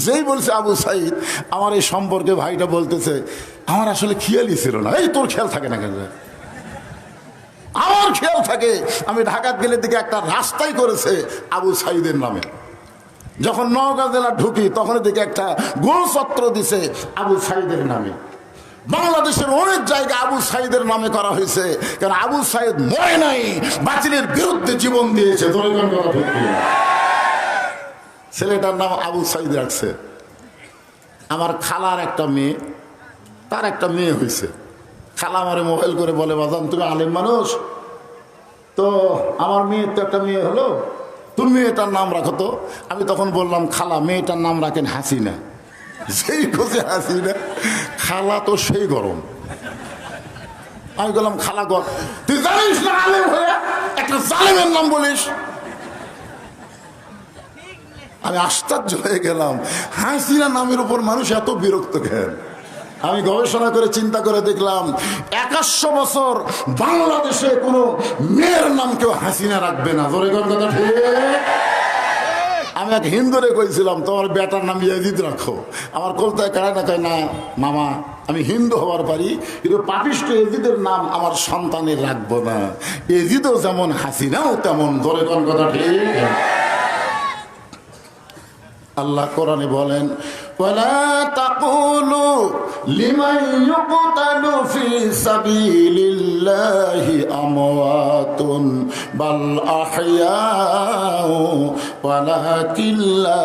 যেই বলছে আবু সাইদ, আমার এই সম্পর্কে ভাইটা বলতেছে, আমার আসলে খেয়ালই ছিল না। এই তোর খেয়াল থাকে না কেন? আমার খেয়াল থাকে। আমি ঢাকাত গেলে দিকে একটা রাস্তাই করেছে আবু সাইদের নামে। যখন নওগাঁ জেলা ঢুকি তখন দিকে একটা গোল চত্র দিছে আবু সাইদের নামে। বাংলাদেশের অনেক জায়গা আবু সাইদের নামে করা হয়েছে, কারণ আবু সাইদ মরে নাই, বাতিলের বিরুদ্ধে জীবন দিয়েছে। ছেলেটার নাম আবু সাইদ রাখছে। আমার খালার একটা মেয়ে, তার একটা মেয়ে হয়েছে। খালা আমারে মোবাইল করে বলে, বাজান তুমি আলেম মানুষ তো, আমার মেয়ের তো একটা মেয়ে হলো, তুমি মেয়েটার নাম রাখো তো। আমি তখন বললাম, খালা মেয়েটার নাম রাখেন হাসিনা। সেই খোঁজে হাসিনা, খালা তো সেই গরম। আমি বললাম, খালা গর, তুই জানিস না আলেম হয়ে একটা জালেমের নাম বলিস? আমি আশ্চর্য হয়ে গেলাম, হাসিনা নামের উপর মানুষ এত বিরক্ত কেন? আমি গবেষণা করে চিন্তা করে দেখলাম 2100 বছর বাংলাদেশে কোনো মেয়ের নাম কেউ হাসিনা রাখবে না। জোরে কোন কথা ঠিক? আমি এক হিন্দুরে কইছিলাম, তোমার বেটার নাম ইয়াজিদ রাখো। আমার কলতায় কারা না কয়, না মামা আমি হিন্দু হওয়ার পারি, কিন্তু পাপিষ্ঠ এজিদের নাম আমার সন্তানের রাখবো না। এজিদও যেমন হাসিনাও তেমন। জোরে কোন কথা ঠিক? আল্লাহ কোরআনে বলেন, ওয়ালা তাকুলু লিমান ইউকতালু ফি সাবিলিল্লাহি আমওয়াতুন বাল আহইয়াউ ওয়ালাকিন লা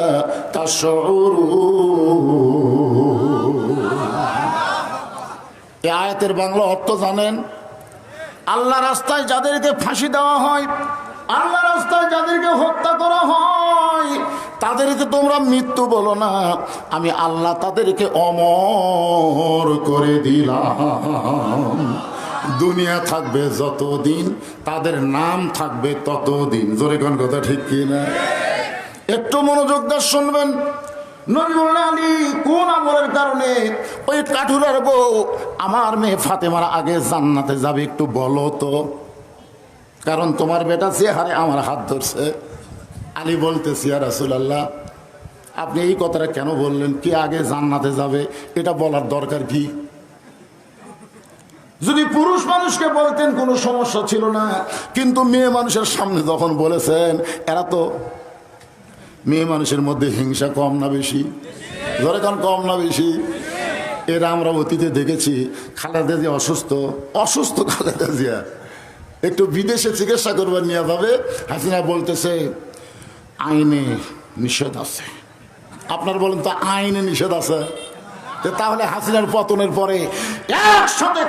তাশউরুন। এই আয়াতের বাংলা অর্থ জানেন? আল্লাহ রাস্তায় যাদেরকে ফাঁসি দেওয়া হয়, আল্লাহ রাস্তায় যাদেরকে হত্যা করা হয়, তাদেরকে তোমরা মৃত্যু বলো না, আমি আল্লাহ তাদেরকে অমর করে দিলাম। দুনিয়া থাকবে যতদিন, তাদের নাম থাকবে ততদিন। জোরে কোন কথা ঠিক কি না? একটু মনোযোগ দিয়ে শুনবেন। নবী বললেন, আলী কোন আমলের কারণে ওই কাঠুরার বউ আমার মেয়ে ফাতেমার আগে জান্নাতে যাবে একটু বলো তো। কারণ তোমার বেটা যে হারে আমার হাত ধরছে। আলী বলতেছি, ইয়া রাসূলুল্লাহ, আপনি এই কথাটা কেন বললেন? কি আগে জান্নাতে যাবে এটা বলার দরকার কি? যদি পুরুষ মানুষকে বলতেন কোনো সমস্যা ছিল না, কিন্তু মেয়ে মানুষের সামনে যখন বলেছেন, এরা তো মেয়ে মানুষের মধ্যে হিংসা কম না বেশি? ধরে কারণ কম না বেশি? এরা আমরা অতীতে দেখেছি। খালেদা জিয়া অসুস্থ খালেদা জিয়া একটু বিদেশে চিকিৎসা করবার নিয়ে যাবে, হাসিনা বলতেছে আইনে নিষেধ আছে। আপনার বলেন তো আইনে নিষেধ আছে? তাহলে হাসিনার পতনের পরে একসাথে